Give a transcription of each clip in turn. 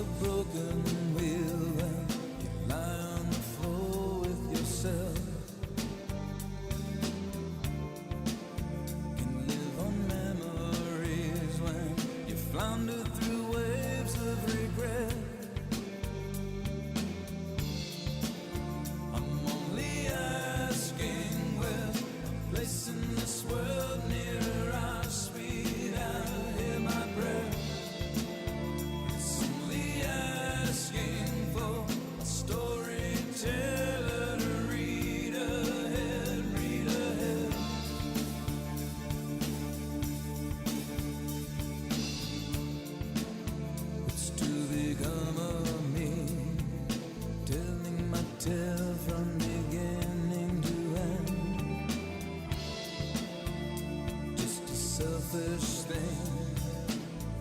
a broken wheel and you lie on the floor with yourself. Can live on memories when you flounder through waves of regret. I'm only asking where's a place in this world near our sweet I hear my breath. It's only asking for a storyteller to read ahead, read ahead. What's to become of me? Telling my tale from beginning to end. Just a selfish thing.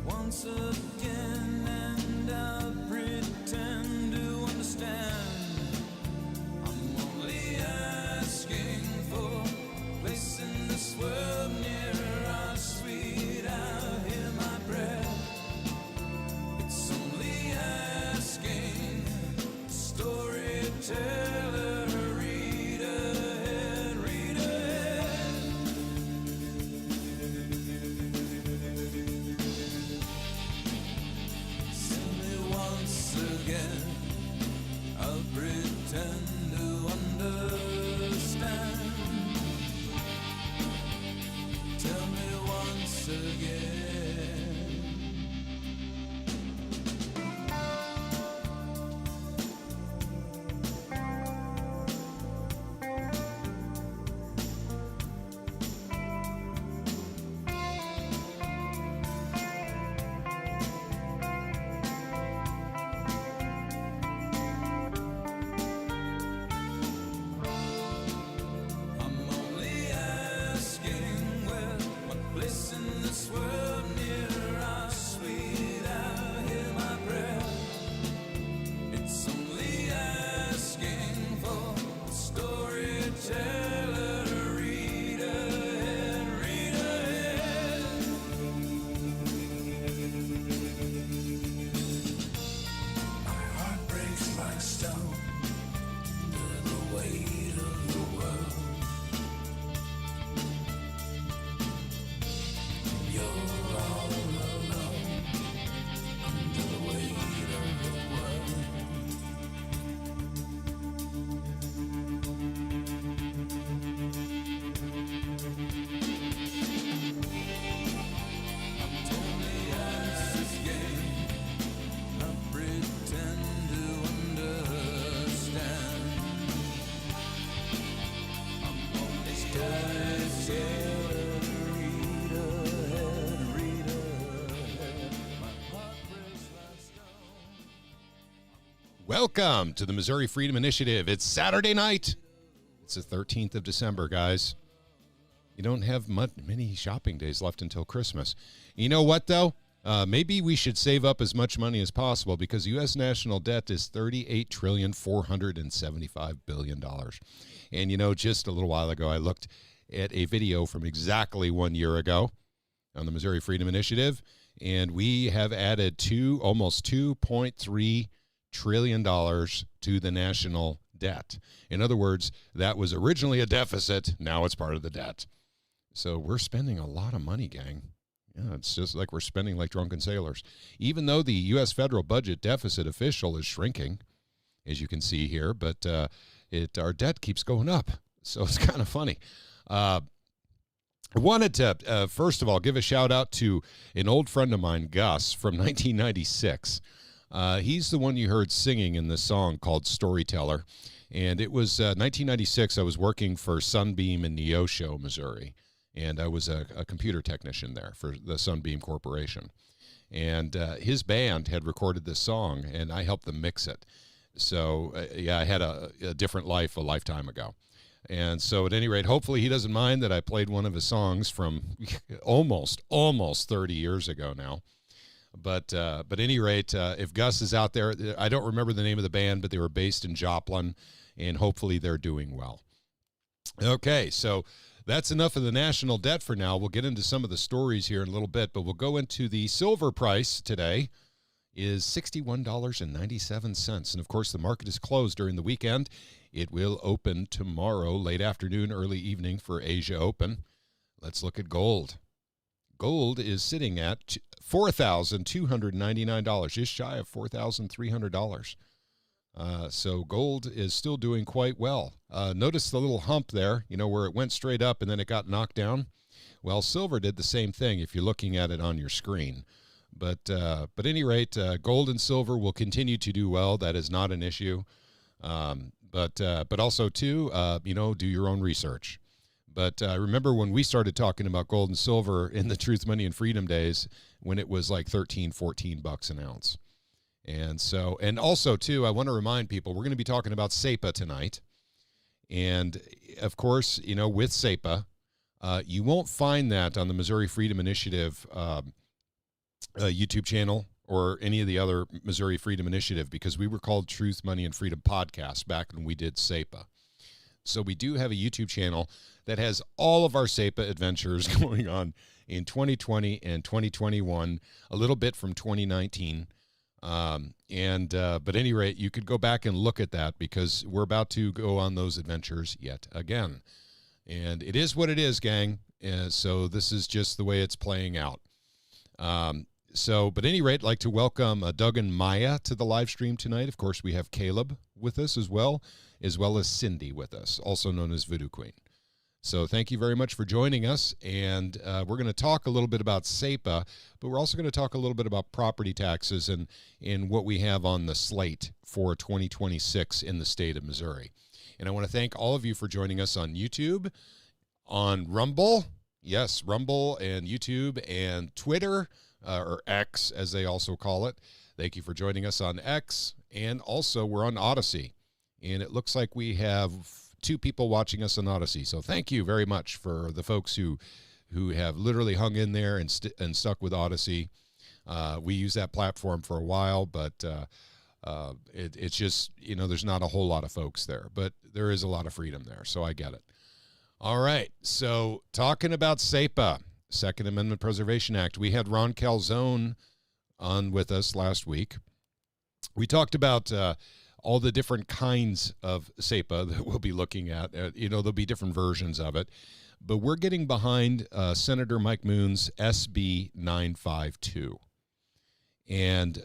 Once again, and I'll pretend to understand. I'm only asking for a place in this world near our sweet I hear my breath. It's only asking a storyteller to read ahead, read ahead. Tell me once again, I'll pretend to understand. Tell me once again. I'm only asking where's one place in this world near our sweet I hear my breath. It's only asking for a storyteller to read ahead, read ahead. My heart breaks like stone under the weight of the world. You're all alone under the weight of the world. I'm only asking, I pretend to understand. I'm only asking, read ahead, read ahead. My heart breaks like stone. Welcome to the Missouri Freedom Initiative. It's Saturday night. It's the 13th of December, guys. You don't have many shopping days left until Christmas. You know what, though? Maybe we should save up as much money as possible because U.S. national debt is $38,475 billion. And, you know, just a little while ago, I looked at a video from exactly 1 year ago on the Missouri Freedom Initiative, and we have added almost $2.3 trillion to the national debt. In other words, that was originally a deficit. Now it's part of the debt. So we're spending a lot of money, gang. Yeah, it's just like we're spending like drunken sailors. Even though the U.S. federal budget deficit official is shrinking, as you can see here, but our debt keeps going up. So it's kind of funny. I wanted to, first of all, give a shout out to an old friend of mine, Gus, from 1996. He's the one you heard singing in this song called Storyteller. And it was 1996. I was working for Sunbeam in Neosho, Missouri. And I was a computer technician there for the Sunbeam Corporation. And his band had recorded this song, and I helped them mix it. So, yeah, I had a different life a lifetime ago. And so at any rate, hopefully he doesn't mind that I played one of his songs from almost 30 years ago now. But at any rate, if Gus is out there, I don't remember the name of the band, but they were based in Joplin, and hopefully they're doing well. Okay, so that's enough of the national debt for now. We'll get into some of the stories here in a little bit, but we'll go into the silver price today. is $61.97. And of course, the market is closed during the weekend. It will open tomorrow, late afternoon, early evening for Asia Open. Let's look at gold. Gold is sitting at $4,299, just shy of $4,300. So gold is still doing quite well. Notice the little hump there, where it went straight up and then it got knocked down. Well, silver did the same thing if you're looking at it on your screen. But at any rate, gold and silver will continue to do well. That is not an issue. But also, too, do your own research. But remember when we started talking about gold and silver in the Truth, Money, and Freedom days when it was like $13-14 an ounce. And also, too, I want to remind people, we're going to be talking about SAPA tonight. And, of course, with SAPA, you won't find that on the Missouri Freedom Initiative YouTube channel or any of the other Missouri Freedom Initiative, because we were called Truth, Money, and Freedom Podcast back when we did SAPA. So we do have a YouTube channel that has all of our SAPA adventures going on in 2020 and 2021, a little bit from 2019. But at any rate, you could go back and look at that because we're about to go on those adventures yet again. And it is what it is, gang. So this is just the way it's playing out. But at any rate, I'd like to welcome Doug and Maya to the live stream tonight. Of course, we have Caleb with us as well as Cindy with us, also known as Voodoo Queen. So thank you very much for joining us. And we're going to talk a little bit about SAPA, but we're also going to talk a little bit about property taxes and what we have on the slate for 2026 in the state of Missouri. And I want to thank all of you for joining us on YouTube, on Rumble. Yes, Rumble and YouTube and Twitter, or X, as they also call it. Thank you for joining us on X. And also, we're on Odyssey. And it looks like we have 2 people watching us on Odyssey. So thank you very much for the folks who have literally hung in there and stuck with Odyssey. We use that platform for a while, but it's just, there's not a whole lot of folks there. But there is a lot of freedom there, so I get it. All right, so talking about SAPA, Second Amendment Preservation Act, we had Ron Calzone on with us last week. We talked about all the different kinds of SAPA that we'll be looking at. There'll be different versions of it. But we're getting behind Senator Mike Moon's SB 952. And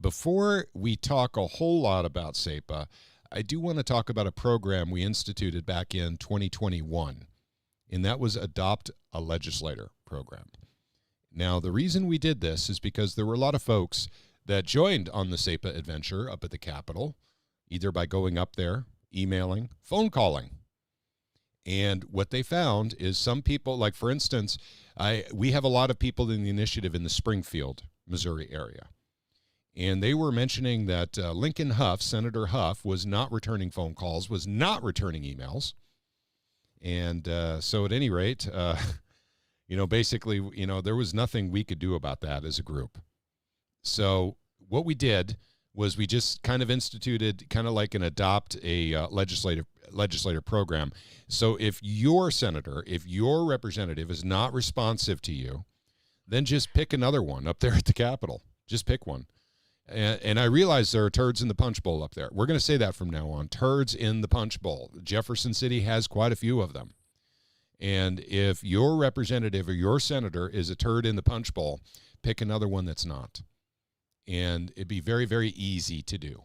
before we talk a whole lot about SAPA, I do want to talk about a program we instituted back in 2021, and that was Adopt a Legislator program. Now, the reason we did this is because there were a lot of folks that joined on the SAPA adventure up at the Capitol, either by going up there, emailing, phone calling. And what they found is some people, like for instance, we have a lot of people in the initiative in the Springfield, Missouri area. And they were mentioning that Lincoln Huff, Senator Huff, was not returning phone calls, was not returning emails. And so at any rate, basically, there was nothing we could do about that as a group. So what we did was we just kind of instituted kind of like an adopt a legislator program. So if your senator, if your representative is not responsive to you, then just pick another one up there at the Capitol. Just pick one. And I realize there are turds in the punch bowl up there. We're going to say that from now on. Turds in the punch bowl. Jefferson City has quite a few of them. And if your representative or your senator is a turd in the punch bowl, pick another one that's not. And it'd be very, very easy to do.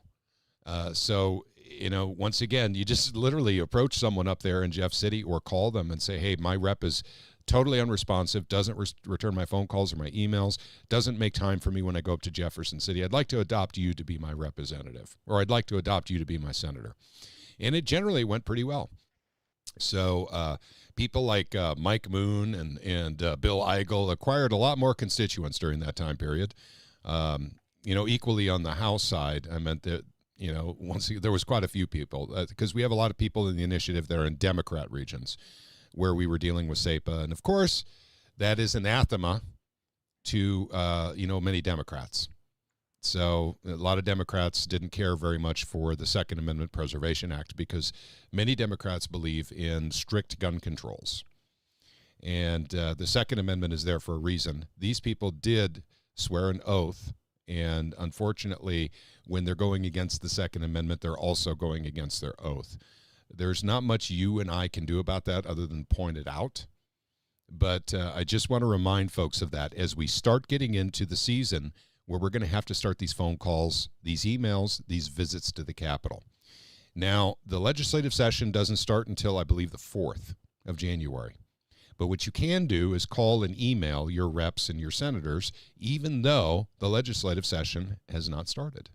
So, once again, you just literally approach someone up there in Jeff City or call them and say, hey, my rep is totally unresponsive, doesn't return my phone calls or my emails, doesn't make time for me when I go up to Jefferson City. I'd like to adopt you to be my representative, or I'd like to adopt you to be my senator. And it generally went pretty well. So people like Mike Moon and Bill Eigel acquired a lot more constituents during that time period. Equally on the House side, I meant that, there was quite a few people, because we have a lot of people in the initiative that are in Democrat regions where we were dealing with SAPA. And of course, that is anathema to, many Democrats. So a lot of Democrats didn't care very much for the Second Amendment Preservation Act because many Democrats believe in strict gun controls. And the Second Amendment is there for a reason. These people did swear an oath And unfortunately, when they're going against the Second Amendment, they're also going against their oath. There's not much you and I can do about that other than point it out. But I just want to remind folks of that as we start getting into the season where we're going to have to start these phone calls, these emails, these visits to the Capitol. Now, the legislative session doesn't start until, I believe, the 4th of January. But what you can do is call and email your reps and your senators, even though the legislative session has not started.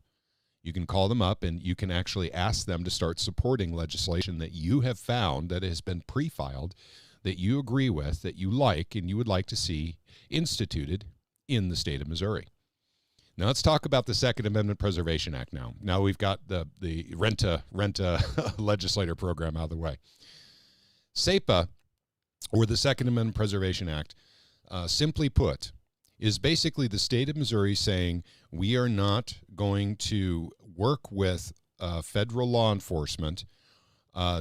You can call them up and you can actually ask them to start supporting legislation that you have found that has been pre-filed, that you agree with, that you like, and you would like to see instituted in the state of Missouri. Now let's talk about the Second Amendment Preservation Act now. Now we've got the renta legislator program out of the way. SAPA, or the Second Amendment Preservation Act, simply put, is basically the state of Missouri saying we are not going to work with federal law enforcement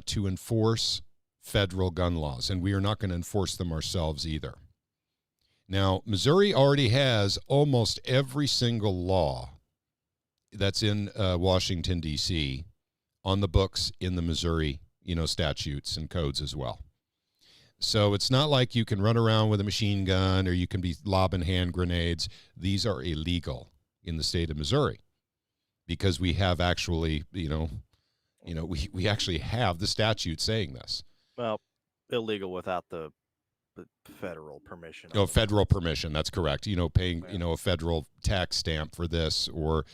to enforce federal gun laws, and we are not going to enforce them ourselves either. Now, Missouri already has almost every single law that's in Washington, D.C. on the books in the Missouri, statutes and codes as well. So it's not like you can run around with a machine gun or you can be lobbing hand grenades. These are illegal in the state of Missouri because we have actually, we actually have the statute saying this. Well, illegal without the federal permission. Oh, federal permission. That's correct. Paying, a federal tax stamp for this or,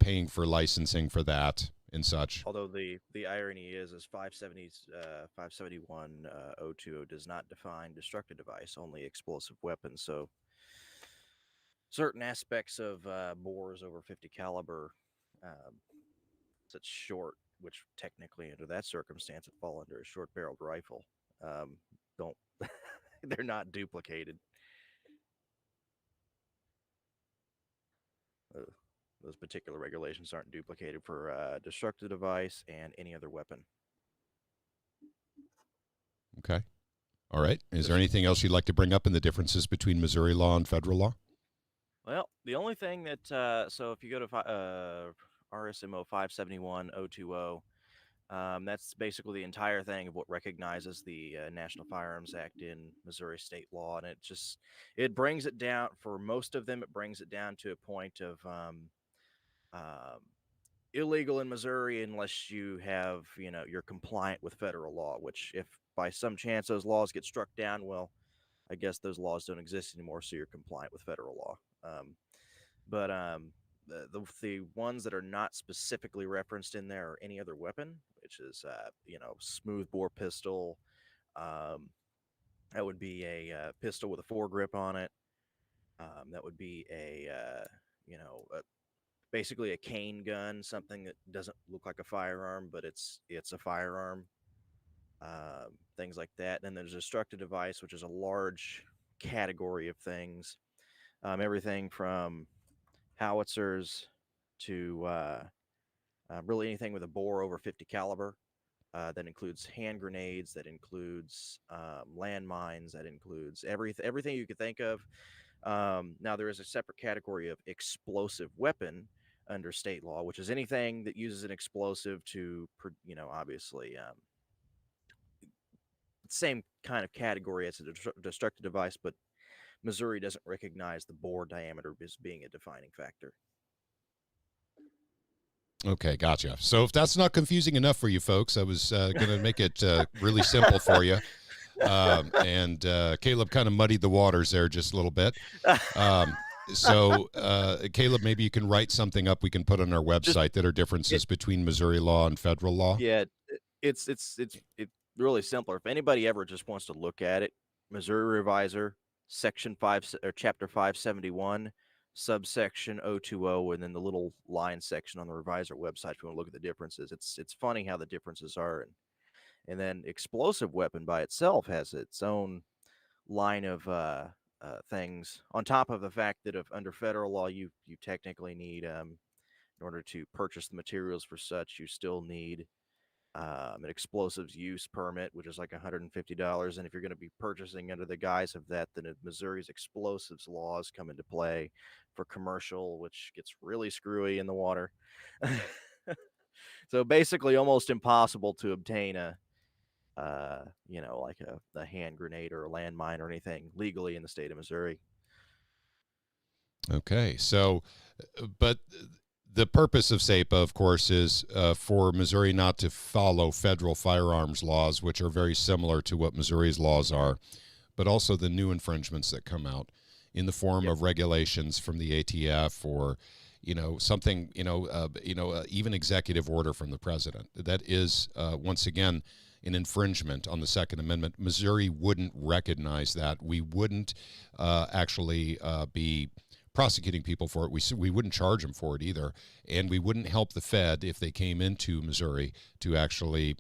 paying for licensing for that and such. Although the irony is 571.020 does not define destructive device, only explosive weapons. So certain aspects of bores over 50 caliber, such short, which technically under that circumstance would fall under a short-barreled rifle, don't they're not duplicated. Those particular regulations aren't duplicated for destructive device and any other weapon. Okay. All right. Is there anything else you'd like to bring up in the differences between Missouri law and federal law? Well, the only thing that, so if you go to RSMO 571.020, that's basically the entire thing of what recognizes the National Firearms Act in Missouri state law. And it brings it down, for most of them, it brings it down to a point of illegal in Missouri unless you have, you're compliant with federal law, which if by some chance those laws get struck down, well, I guess those laws don't exist anymore, so you're compliant with federal law. But the ones that are not specifically referenced in there are any other weapon, which is, smoothbore pistol. That would be a pistol with a foregrip on it. That would be basically a cane gun, something that doesn't look like a firearm, but it's a firearm. Things like that. And then there's a destructive device, which is a large category of things. Everything from howitzers to really anything with a bore over 50 caliber. That includes hand grenades. That includes landmines. That includes everything you could think of. Now, there is a separate category of explosive weapon under state law, which is anything that uses an explosive to, obviously, same kind of category as a destructive device, but Missouri doesn't recognize the bore diameter as being a defining factor. Okay, gotcha. So if that's not confusing enough for you folks, I was going to make it really simple for you. And Caleb kind of muddied the waters there just a little bit. So Caleb, maybe you can write something up we can put on our website that are differences between Missouri law and federal law. Yeah, it's really simpler. If anybody ever just wants to look at it, Missouri Revisor, Section 5 or Chapter 571, subsection 020, and then the little line section on the Revisor website. If you want to look at the differences, it's funny how the differences are. And then explosive weapon by itself has its own line of things. On top of the fact that under federal law, you technically need, in order to purchase the materials for such, you still need an explosives use permit, which is like $150. And if you're going to be purchasing under the guise of that, then Missouri's explosives laws come into play for commercial, which gets really screwy in the water. So basically almost impossible to obtain like a hand grenade or a landmine or anything legally in the state of Missouri. Okay, so, but the purpose of SAPA, of course, is for Missouri not to follow federal firearms laws, which are very similar to what Missouri's laws are, but also the new infringements that come out in the form of regulations from the ATF or, something, even executive order from the president. That is, once again, an infringement on the Second Amendment. Missouri wouldn't recognize that. We wouldn't actually be prosecuting people for it. We wouldn't charge them for it either, and we wouldn't help the Fed if they came into Missouri to actually,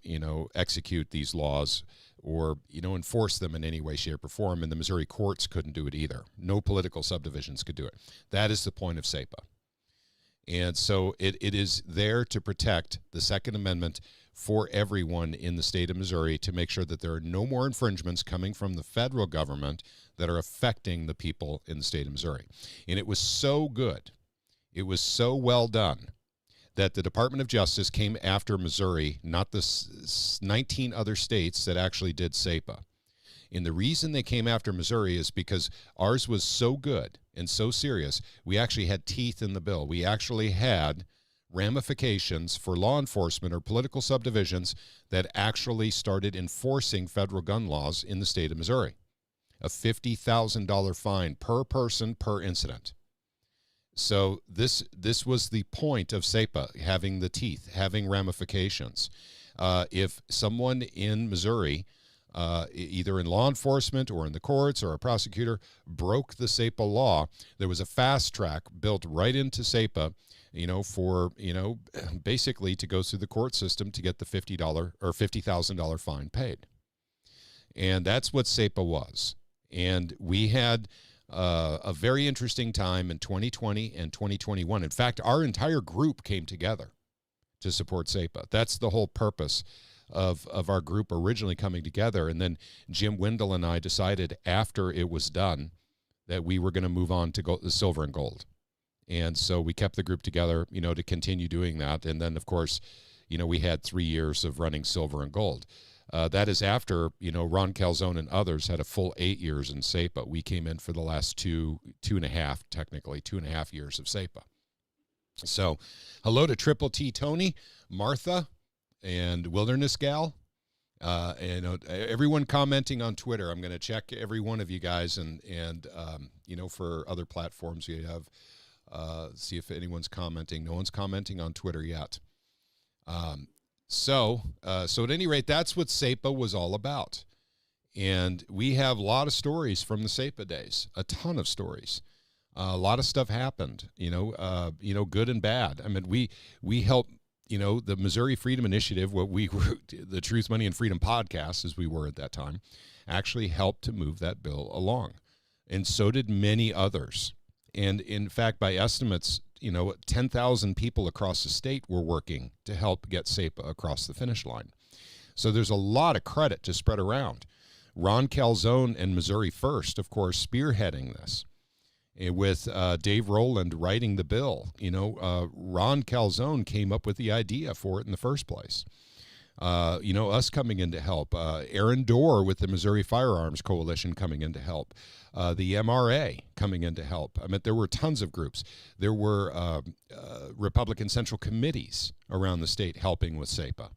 execute these laws or, enforce them in any way, shape, or form, and the Missouri courts couldn't do it either. No political subdivisions could do it. That is the point of SAPA. And so it is there to protect the Second Amendment for everyone in the state of Missouri, to make sure that there are no more infringements coming from the federal government that are affecting the people in the state of Missouri. And it was so good, it was so well done, that the Department of Justice came after Missouri, not the 19 other states that actually did SAPA. And the reason they came after Missouri is because ours was so good and so serious, we actually had teeth in the bill. We actually had ramifications for law enforcement or political subdivisions that actually started enforcing federal gun laws in the state of Missouri. A $50,000 fine per person per incident. So this was the point of SAPA, having the teeth, having ramifications. If someone in Missouri, either in law enforcement or in the courts or a prosecutor, broke the SAPA law, there was a fast track built right into SAPA, for, basically to go through the court system to get the $50 or $50,000 fine paid. And that's what SAPA was. And we had a very interesting time in 2020 and 2021. In fact, our entire group came together to support SAPA. That's the whole purpose of our group originally coming together. And then Jim Wendell and I decided after it was done that we were going to move on to the silver and gold. And so we kept the group together, to continue doing that. And then, of course, we had 3 years of running silver and gold. That is after, Ron Calzone and others had a full 8 years in SAPA. We came in for the last two and a half years of SAPA. So hello to Triple T Tony, Martha, and Wilderness Gal. And everyone commenting on Twitter. I'm going to check every one of you guys, and for other platforms you have, see if anyone's commenting. No one's commenting on Twitter yet. So at any rate, that's what SAPA was all about. And we have a lot of stories from the SAPA days, a ton of stories. A lot of stuff happened, good and bad. I mean, we helped, the Missouri Freedom Initiative, what we were, the Truth, Money, and Freedom podcast, as we were at that time, actually helped to move that bill along. And so did many others. And in fact, by estimates, 10,000 people across the state were working to help get SAPA across the finish line. So there's a lot of credit to spread around. Ron Calzone and Missouri First, of course, spearheading this, with Dave Rowland writing the bill. Ron Calzone came up with the idea for it in the first place. Us coming in to help. Aaron Dorr with the Missouri Firearms Coalition coming in to help. The MRA coming in to help. I mean, there were tons of groups. There were Republican Central Committees around the state helping with SAPA.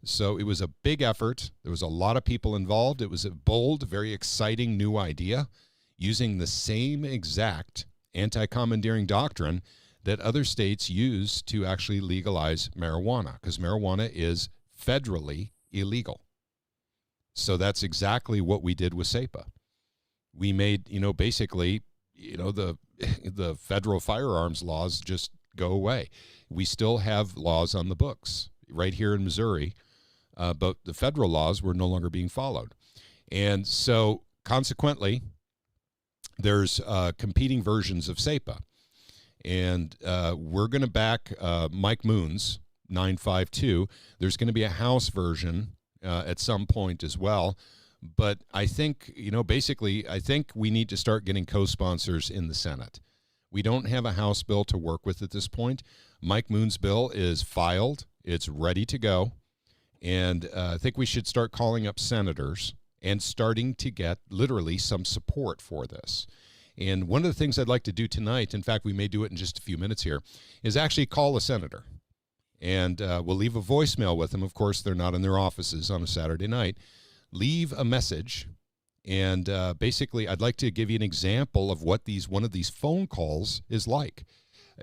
So it was a big effort. There was a lot of people involved. It was a bold, very exciting new idea, using the same exact anti-commandeering doctrine that other states use to actually legalize marijuana, because marijuana is federally illegal. So that's exactly what we did with SAPA. We made, basically, the federal firearms laws just go away. We still have laws on the books right here in Missouri, but the federal laws were no longer being followed. And so consequently, there's competing versions of SAPA. And we're going to back Mike Moons, 952. There's going to be a House version at some point as well. But I think, basically, I think we need to start getting co-sponsors in the Senate. We don't have a House bill to work with at this point. Mike Moon's bill is filed. It's ready to go. And I think we should start calling up senators and starting to get literally some support for this. And one of the things I'd like to do tonight, in fact, we may do it in just a few minutes here, is actually call a senator. And we'll leave a voicemail with them. Of course, they're not in their offices on a Saturday night. Leave a message. And basically, I'd like to give you an example of what one of these phone calls is like.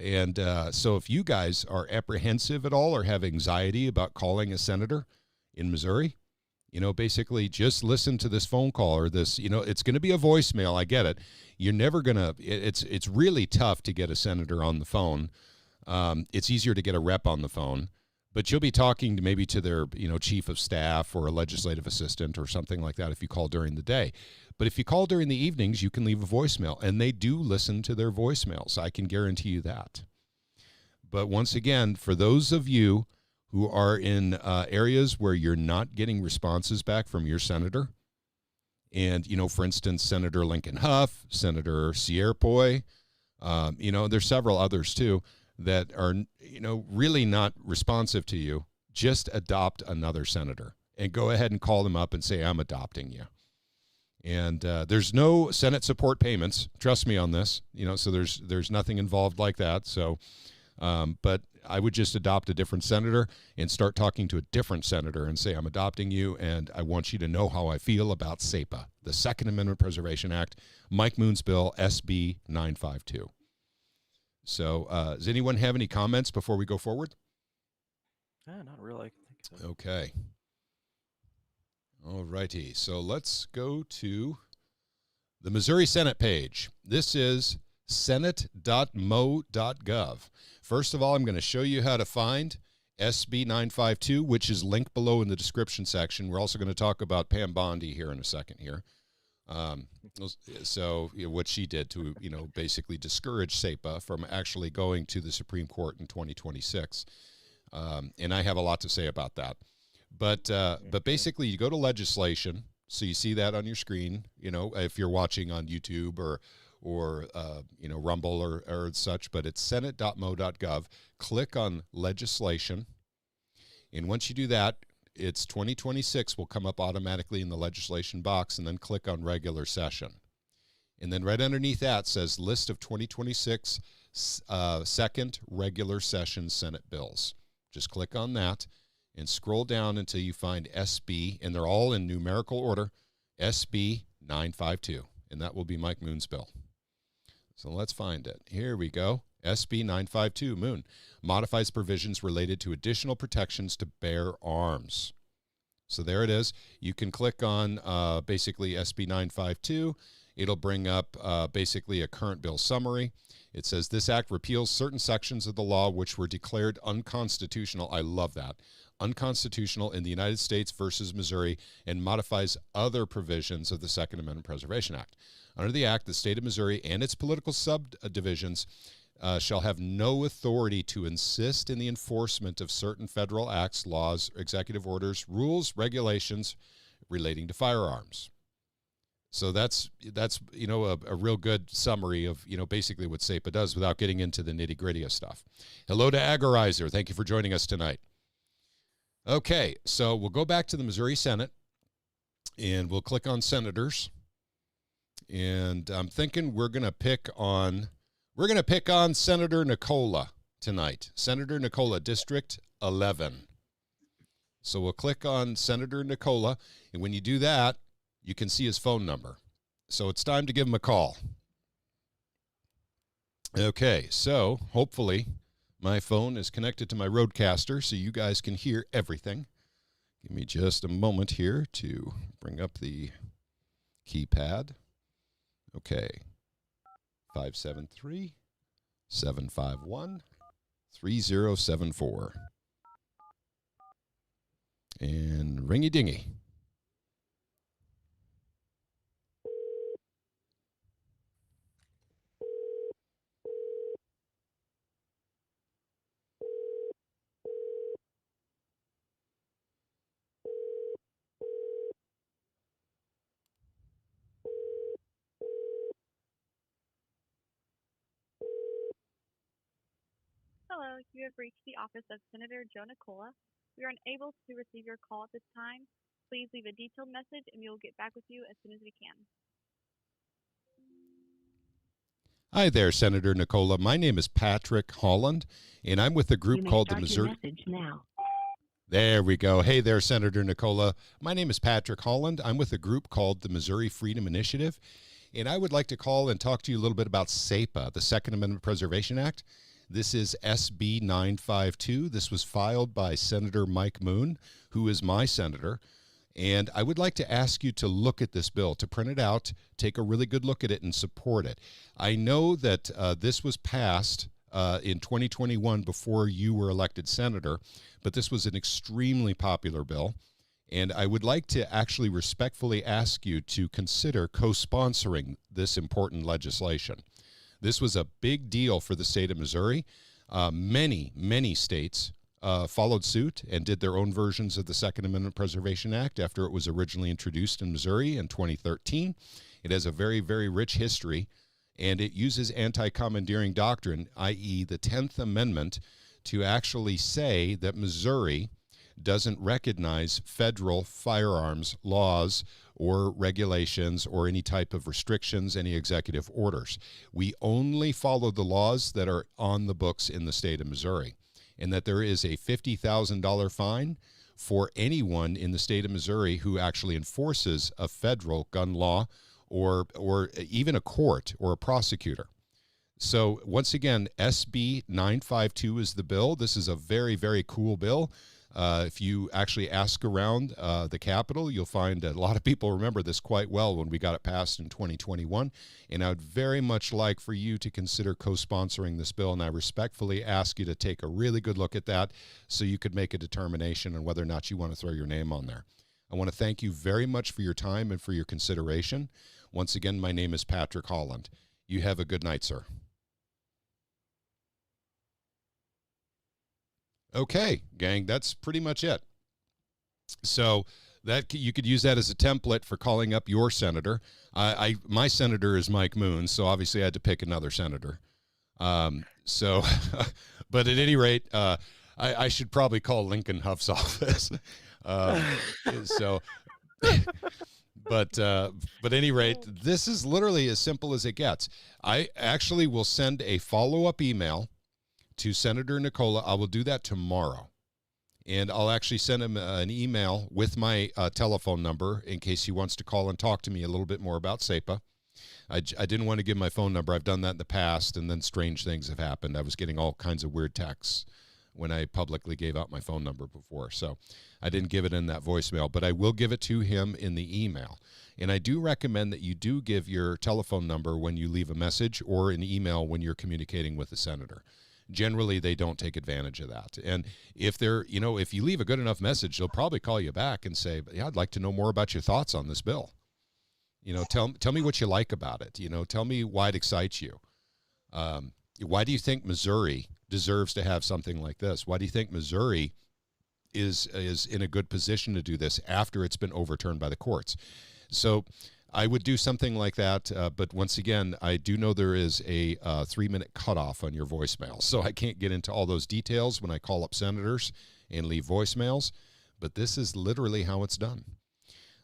And so if you guys are apprehensive at all or have anxiety about calling a senator in Missouri, basically just listen to this phone call or this, it's going to be a voicemail. I get it. You're never going to, it's really tough to get a senator on the phone. It's easier to get a rep on the phone. But you'll be talking to maybe to their, chief of staff or a legislative assistant or something like that if you call during the day. But if you call during the evenings, you can leave a voicemail, and they do listen to their voicemails. I can guarantee you that. But once again, for those of you who are in areas where you're not getting responses back from your senator, and, for instance, Senator Lincoln Huff, Senator Sierpoy, there's several others too, that are, really not responsive to you, just adopt another senator and go ahead and call them up and say, I'm adopting you. And there's no Senate support payments. Trust me on this, so there's nothing involved like that. So, but I would just adopt a different senator and start talking to a different senator and say, I'm adopting you, and I want you to know how I feel about SAPA, the Second Amendment Preservation Act, Mike Moon's bill, SB 952. So does anyone have any comments before we go forward? Not really. I think so. Okay. All righty. So let's go to the Missouri Senate page. This is senate.mo.gov. First of all, I'm going to show you how to find SB 952, which is linked below in the description section. We're also going to talk about Pam Bondi here in a second here. So what she did to, basically discourage SAPA from actually going to the Supreme Court in 2026. And I have a lot to say about that. But basically you go to legislation. So you see that on your screen, if you're watching on YouTube or Rumble or such, but it's senate.mo.gov. Click on legislation. And once you do that, it's 2026 will come up automatically in the legislation box, and then click on regular session. And then right underneath that says list of 2026 second regular session Senate bills. Just click on that and scroll down until you find SB, and they're all in numerical order, SB 952, and that will be Mike Moon's bill. So let's find it. Here we go. SB 952, Moon, modifies provisions related to additional protections to bear arms. So there it is. You can click on basically SB 952. It'll bring up basically a current bill summary. It says this act repeals certain sections of the law which were declared unconstitutional. I love that. Unconstitutional in the United States versus Missouri, and modifies other provisions of the Second Amendment Preservation Act. Under the act, the state of Missouri and its political subdivisions shall have no authority to insist in the enforcement of certain federal acts, laws, executive orders, rules, regulations relating to firearms. So that's a real good summary of basically what SAPA does without getting into the nitty-gritty of stuff. Hello to Agorizer. Thank you for joining us tonight. Okay, so we'll go back to the Missouri Senate, and we'll click on senators. And I'm thinking we're going to pick on Senator Nicola tonight. Senator Nicola, District 11. So we'll click on Senator Nicola, and when you do that, you can see his phone number. So it's time to give him a call. Okay, so hopefully my phone is connected to my Rodecaster so you guys can hear everything. Give me just a moment here to bring up the keypad. Okay. 573-751-3074. And ringy dingy. Hello, you have reached the office of Senator Joe Nicola. We are unable to receive your call at this time. Please leave a detailed message and we will get back with you as soon as we can. Hi there, Senator Nicola. My name is Patrick Holland, and I'm with a group called the Missouri. Message now. There we go. Hey there, Senator Nicola. My name is Patrick Holland. I'm with a group called the Missouri Freedom Initiative, and I would like to call and talk to you a little bit about SAPA, the Second Amendment Preservation Act. This is SB 952. This was filed by Senator Mike Moon, who is my senator. And I would like to ask you to look at this bill, to print it out, take a really good look at it, and support it. I know that this was passed in 2021 before you were elected senator, but this was an extremely popular bill. And I would like to actually respectfully ask you to consider co-sponsoring this important legislation. This was a big deal for the state of Missouri. Many states followed suit and did their own versions of the Second Amendment Preservation Act after it was originally introduced in Missouri in 2013. It has a very, very rich history, and it uses anti-commandeering doctrine, i.e. the 10th Amendment, to actually say that Missouri doesn't recognize federal firearms laws or regulations or any type of restrictions, any executive orders. We only follow the laws that are on the books in the state of Missouri, and that there is a $50,000 fine for anyone in the state of Missouri who actually enforces a federal gun law or even a court or a prosecutor. So once again, SB 952 is the bill. This is a very, very cool bill. If you actually ask around the Capitol, you'll find a lot of people remember this quite well when we got it passed in 2021. And I would very much like for you to consider co-sponsoring this bill, and I respectfully ask you to take a really good look at that so you could make a determination on whether or not you want to throw your name on there. I want to thank you very much for your time and for your consideration. Once again, my name is Patrick Holland. You have a good night, sir. Okay, gang, that's pretty much it. So that you could use that as a template for calling up your senator. My senator is Mike Moon, so obviously I had to pick another senator. But at any rate, I should probably call Lincoln Huff's office. But at any rate, this is literally as simple as it gets. I actually will send a follow-up email to Senator Nicola. I will do that tomorrow. And I'll actually send him an email with my telephone number in case he wants to call and talk to me a little bit more about SAPA. I didn't want to give my phone number. I've done that in the past, and then strange things have happened. I was getting all kinds of weird texts when I publicly gave out my phone number before. So I didn't give it in that voicemail, but I will give it to him in the email. And I do recommend that you do give your telephone number when you leave a message or an email when you're communicating with the senator. Generally, they don't take advantage of that. And if if you leave a good enough message, they'll probably call you back and say, yeah, I'd like to know more about your thoughts on this bill. Tell me what you like about it. Tell me why it excites you. Why do you think Missouri deserves to have something like this? Why do you think Missouri is in a good position to do this after it's been overturned by the courts? So I would do something like that, but once again, I do know there is a 3-minute cutoff on your voicemail, so I can't get into all those details when I call up senators and leave voicemails, but this is literally how it's done.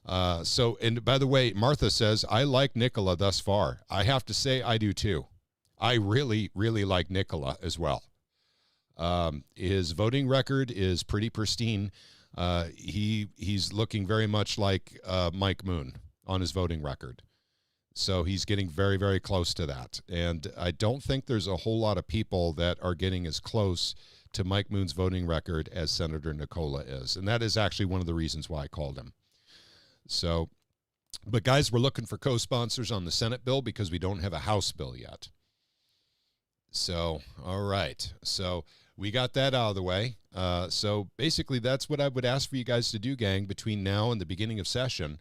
And by the way, Martha says, I like Nicola thus far. I have to say I do too. I really, really like Nicola as well. His voting record is pretty pristine. He's looking very much like Mike Moon on his voting record. So he's getting very, very close to that. And I don't think there's a whole lot of people that are getting as close to Mike Moon's voting record as Senator Nicola is. And that is actually one of the reasons why I called him. So, but guys, we're looking for co-sponsors on the Senate bill because we don't have a House bill yet. So, all right. So we got that out of the way. So basically that's what I would ask for you guys to do, gang, between now and the beginning of session.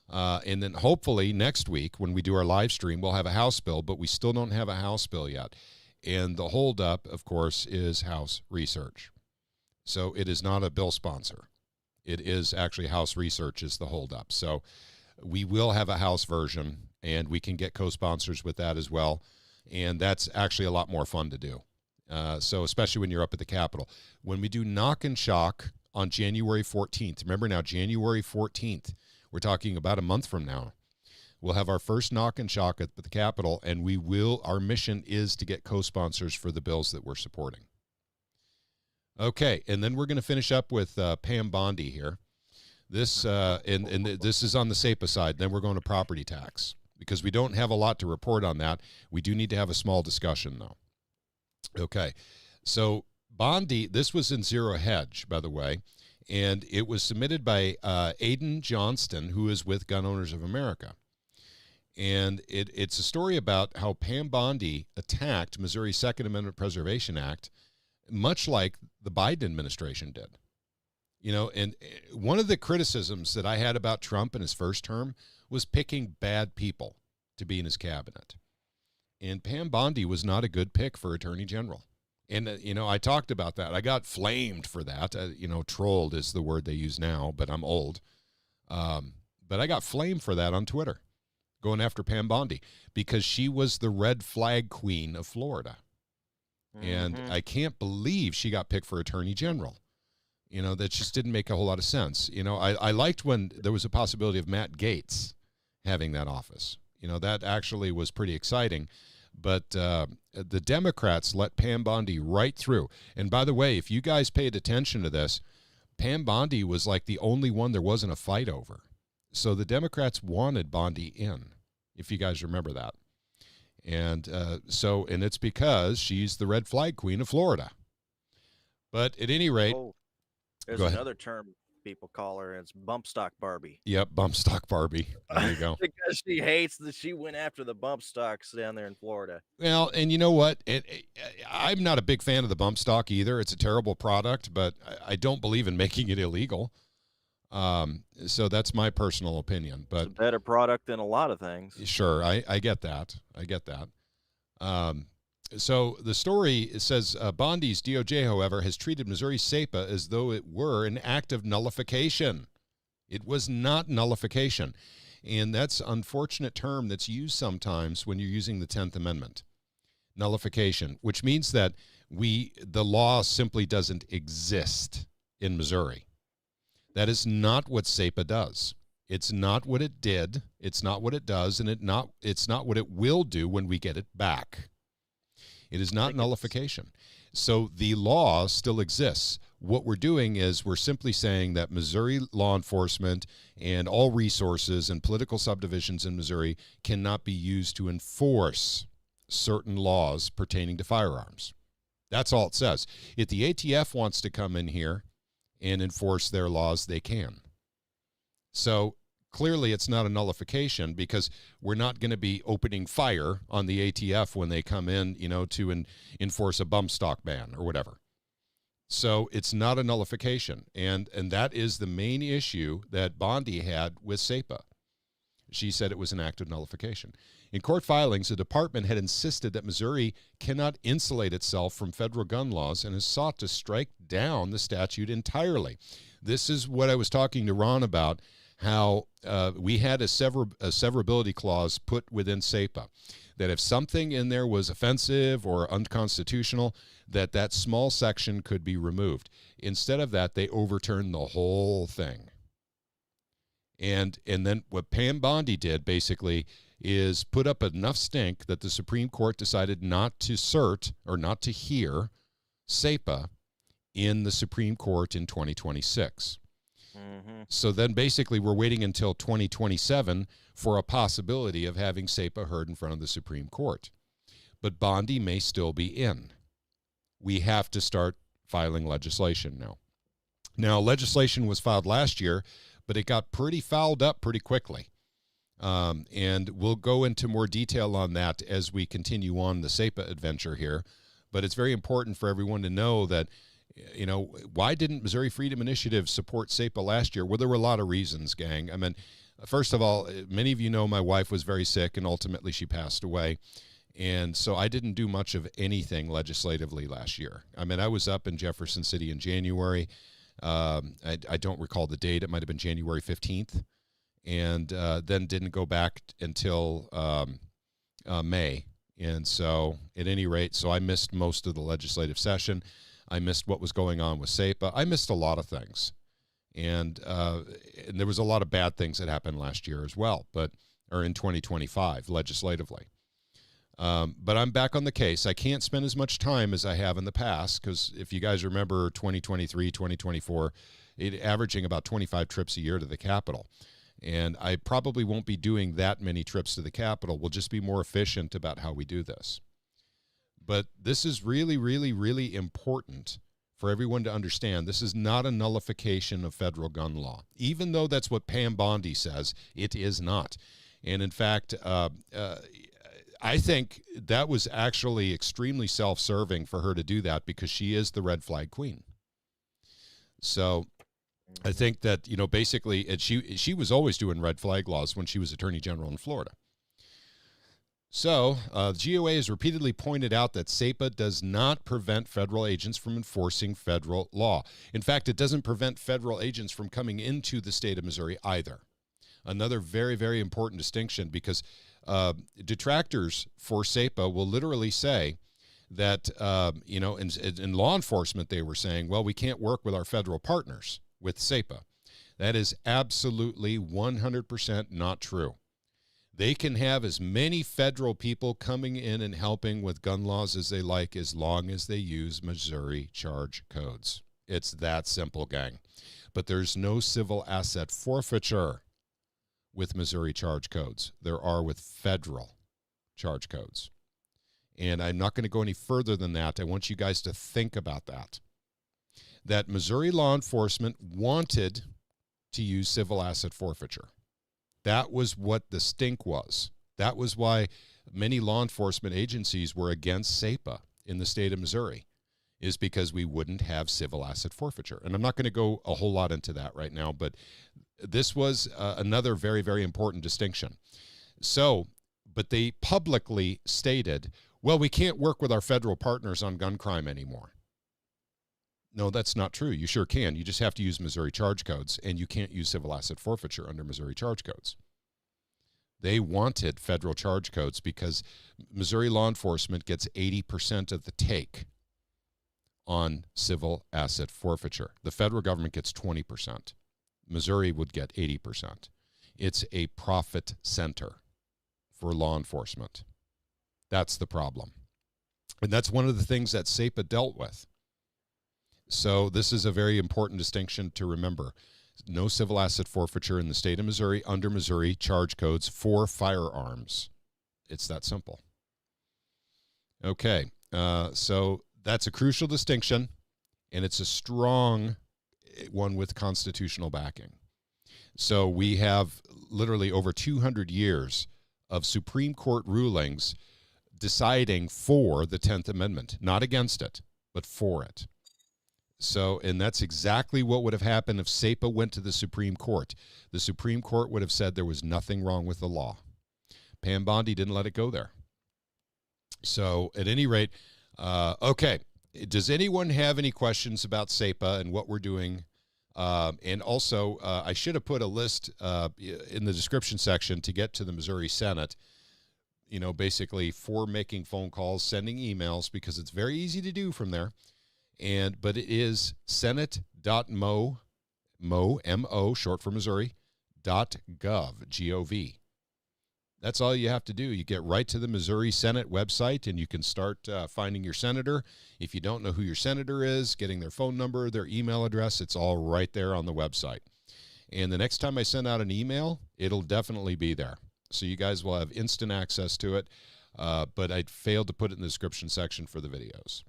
And then hopefully next week when we do our live stream, we'll have a House bill, but we still don't have a House bill yet. And the holdup, of course, is House research. So it is not a bill sponsor. It is actually House research is the holdup. So we will have a House version, and we can get co-sponsors with that as well. And that's actually a lot more fun to do. So especially when you're up at the Capitol. When we do knock and shock on January 14th, remember now, January 14th, we're talking about a month from now, we'll have our first knock and shock at the Capitol, and our mission is to get co-sponsors for the bills that we're supporting. Okay, and then we're going to finish up with Pam Bondi here. This this is on the SAPA side. Then we're going to property tax because we don't have a lot to report on that. We do need to have a small discussion, though. Okay, so Bondi, this was in Zero Hedge, by the way, and it was submitted by Aiden Johnston, who is with Gun Owners of America. And it's a story about how Pam Bondi attacked Missouri's Second Amendment Preservation Act, much like the Biden administration did. You know, and one of the criticisms that I had about Trump in his first term was picking bad people to be in his cabinet. And Pam Bondi was not a good pick for Attorney General. And, I talked about that. I got flamed for that. Trolled is the word they use now, but I'm old. But I got flamed for that on Twitter, going after Pam Bondi, because she was the red flag queen of Florida. Mm-hmm. And I can't believe she got picked for Attorney General. That just didn't make a whole lot of sense. I liked when there was a possibility of Matt Gaetz having that office. That actually was pretty exciting. But the Democrats let Pam Bondi right through. And by the way, if you guys paid attention to this, Pam Bondi was like the only one there wasn't a fight over. So the Democrats wanted Bondi in, if you guys remember that. And and it's because she's the red flag queen of Florida. But at any rate, there's another term people call her. It's bump stock Barbie. Yep, bump stock Barbie. There you go. Because she hates that she went after the bump stocks down there in Florida. Well, and you know what? I'm not a big fan of the bump stock either. It's a terrible product, but I don't believe in making it illegal. So that's my personal opinion. But it's a better product than a lot of things. Sure, I get that. So the story, it says, Bondi's DOJ, however, has treated Missouri SAPA as though it were an act of nullification. It was not nullification. And that's an unfortunate term that's used sometimes when you're using the 10th Amendment. Nullification, which means that the law simply doesn't exist in Missouri. That is not what SAPA does. It's not what it did. It's not what it does, and it's not what it will do when we get it back. It is not nullification. So the law still exists. What we're doing is we're simply saying that Missouri law enforcement and all resources and political subdivisions in Missouri cannot be used to enforce certain laws pertaining to firearms. That's all it says. If the ATF wants to come in here and enforce their laws, they can. So clearly it's not a nullification, because we're not going to be opening fire on the ATF when they come in, to enforce a bump stock ban or whatever. So it's not a nullification. And that is the main issue that Bondi had with SAPA. She said it was an act of nullification. In court filings, the department had insisted that Missouri cannot insulate itself from federal gun laws and has sought to strike down the statute entirely. This is what I was talking to Ron about, how we had a severability clause put within SAPA, that if something in there was offensive or unconstitutional, that small section could be removed. Instead of that, they overturned the whole thing. And then what Pam Bondi did, basically, is put up enough stink that the Supreme Court decided not to hear SAPA in the Supreme Court in 2026. Mm-hmm. So then basically we're waiting until 2027 for a possibility of having SAPA heard in front of the Supreme Court. But Bondi may still be in. We have to start filing legislation now. Now, legislation was filed last year, but it got pretty fouled up pretty quickly. And we'll go into more detail on that as we continue on the SAPA adventure here. But it's very important for everyone to know that, why didn't Missouri Freedom Initiative support SAPA last year? Well, there were a lot of reasons, gang. I mean, first of all, many of you know my wife was very sick, and ultimately she passed away. And so I didn't do much of anything legislatively last year. I mean, I was up in Jefferson City in January. I don't recall the date. It might have been January 15th. And then didn't go back until May. And so, at any rate, so I missed most of the legislative session. I missed what was going on with SAPA. I missed a lot of things. And there was a lot of bad things that happened last year as well, or in 2025 legislatively. But I'm back on the case. I can't spend as much time as I have in the past because if you guys remember 2023, 2024, averaging about 25 trips a year to the Capitol. And I probably won't be doing that many trips to the Capitol. We'll just be more efficient about how we do this. But this is really, really, really important for everyone to understand. This is not a nullification of federal gun law. Even though that's what Pam Bondi says, it is not. And in fact, I think that was actually extremely self-serving for her to do that because she is the red flag queen. So I think that, basically, and she was always doing red flag laws when she was Attorney General in Florida. So the GOA has repeatedly pointed out that SAPA does not prevent federal agents from enforcing federal law. In fact, it doesn't prevent federal agents from coming into the state of Missouri either. Another very, very important distinction because detractors for SAPA will literally say that, in law enforcement, they were saying, well, we can't work with our federal partners with SAPA. That is absolutely 100% not true. They can have as many federal people coming in and helping with gun laws as they like as long as they use Missouri charge codes. It's that simple, gang. But there's no civil asset forfeiture with Missouri charge codes. There are with federal charge codes. And I'm not going to go any further than that. I want you guys to think about that. That Missouri law enforcement wanted to use civil asset forfeiture. That was what the stink was. That was why many law enforcement agencies were against SAPA in the state of Missouri, is because we wouldn't have civil asset forfeiture. And I'm not going to go a whole lot into that right now, but this was another very, very important distinction. So, but they publicly stated, well, we can't work with our federal partners on gun crime anymore. No, that's not true. You sure can. You just have to use Missouri charge codes, and you can't use civil asset forfeiture under Missouri charge codes. They wanted federal charge codes because Missouri law enforcement gets 80% of the take on civil asset forfeiture. The federal government gets 20%. Missouri would get 80%. It's a profit center for law enforcement. That's the problem. And that's one of the things that SAPA dealt with. So this is a very important distinction to remember. No civil asset forfeiture in the state of Missouri under Missouri charge codes for firearms. It's that simple. Okay, so that's a crucial distinction, and it's a strong one with constitutional backing. So we have literally over 200 years of Supreme Court rulings deciding for the 10th Amendment, not against it, but for it. So, and that's exactly what would have happened if SAPA went to the Supreme Court. The Supreme Court would have said there was nothing wrong with the law. Pam Bondi didn't let it go there. So, at any rate, okay. Does anyone have any questions about SAPA and what we're doing? And also, I should have put a list in the description section to get to the Missouri Senate, basically for making phone calls, sending emails, because it's very easy to do from there. But it is senate.mo, M-O, short for Missouri, .gov, G-O-V. That's all you have to do. You get right to the Missouri Senate website, and you can start finding your senator. If you don't know who your senator is, getting their phone number, their email address, it's all right there on the website. And the next time I send out an email, it'll definitely be there. So you guys will have instant access to it, but I failed to put it in the description section for the videos.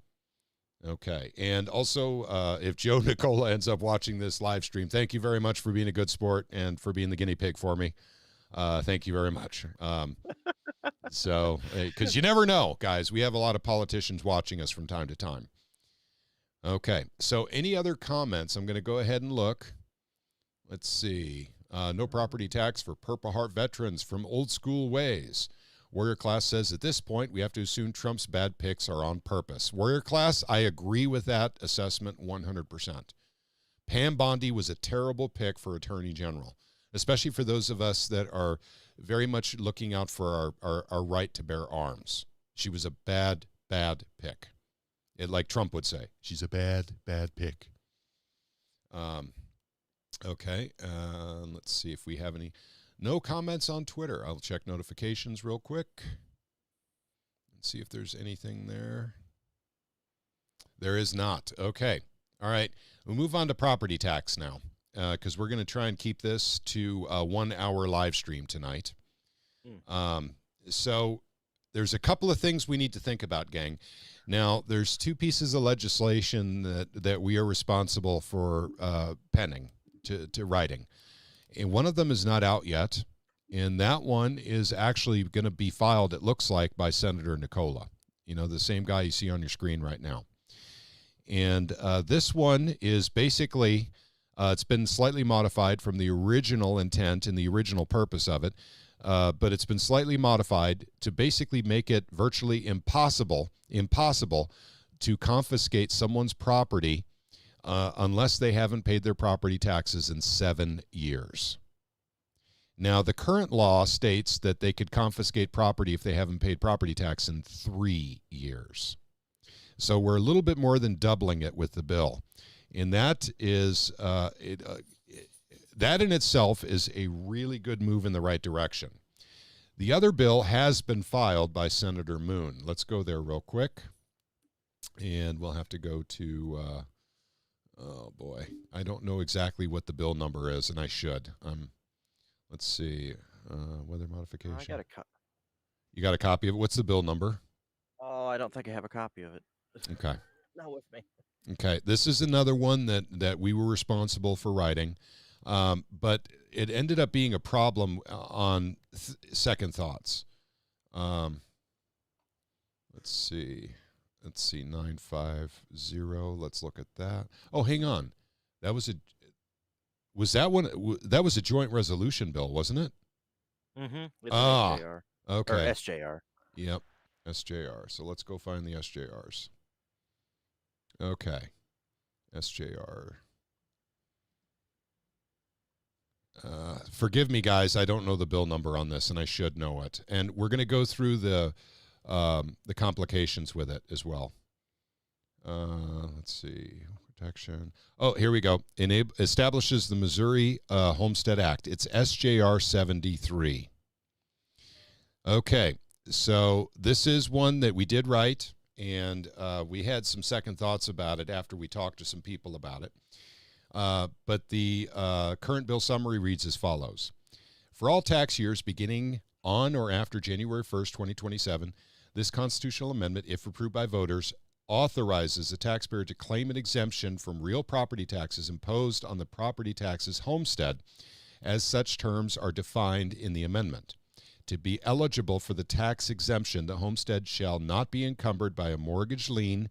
Okay, and also, if Joe Nicola ends up watching this live stream, thank you very much for being a good sport and for being the guinea pig for me. Thank you very much. So, because you never know, guys. We have a lot of politicians watching us from time to time. Okay, so any other comments? I'm going to go ahead and look. Let's see. No property tax for Purple Heart veterans from Old School Ways. Warrior Class says, at this point, we have to assume Trump's bad picks are on purpose. Warrior Class, I agree with that assessment 100%. Pam Bondi was a terrible pick for Attorney General, especially for those of us that are very much looking out for our right to bear arms. She was a bad, bad pick. Like Trump would say, she's a bad, bad pick. Okay, let's see if we have any. No comments on Twitter. I'll check notifications real quick and see if there's anything there. There is not. Okay. All right. We'll move on to property tax now because we're going to try and keep this to a 1 hour live stream tonight. So there's a couple of things we need to think about, gang. Now, there's two pieces of legislation that we are responsible for penning, to writing. And one of them is not out yet. And that one is actually going to be filed, it looks like, by Senator Nicola. You know, the same guy you see on your screen right now. And this one is basically, it's been slightly modified from the original intent and the original purpose of it. But it's been slightly modified to basically make it virtually impossible to confiscate someone's property unless they haven't paid their property taxes in 7 years. Now, the current law states that they could confiscate property if they haven't paid property tax in 3 years. So we're a little bit more than doubling it with the bill. And that is that in itself is a really good move in the right direction. The other bill has been filed by Senator Moon. Let's go there real quick. And we'll have to go to, oh boy, I don't know exactly what the bill number is, and I should. Let's see, weather modification. I got a You got a copy of it? What's the bill number? Oh, I don't think I have a copy of it. Okay. Not with me. Okay, this is another one that we were responsible for writing, but it ended up being a problem on second thoughts. Let's see, 950. Let's look at that. Oh, hang on, that was a joint resolution bill, wasn't it? Mm-hmm. It's SJR. Okay. Or SJR. Yep, SJR. So let's go find the SJRs. Okay, SJR. Forgive me, guys. I don't know the bill number on this, and I should know it. And we're going to go through the complications with it as well. Let's see. Protection. Oh, here we go. Establishes the Missouri Homestead Act. It's SJR 73. Okay, so this is one that we did write. And we had some second thoughts about it after we talked to some people about it. But the current bill summary reads as follows. For all tax years beginning on or after January 1st, 2027, this constitutional amendment, if approved by voters, authorizes a taxpayer to claim an exemption from real property taxes imposed on the property taxes homestead, as such terms are defined in the amendment. To be eligible for the tax exemption, the homestead shall not be encumbered by a mortgage lien,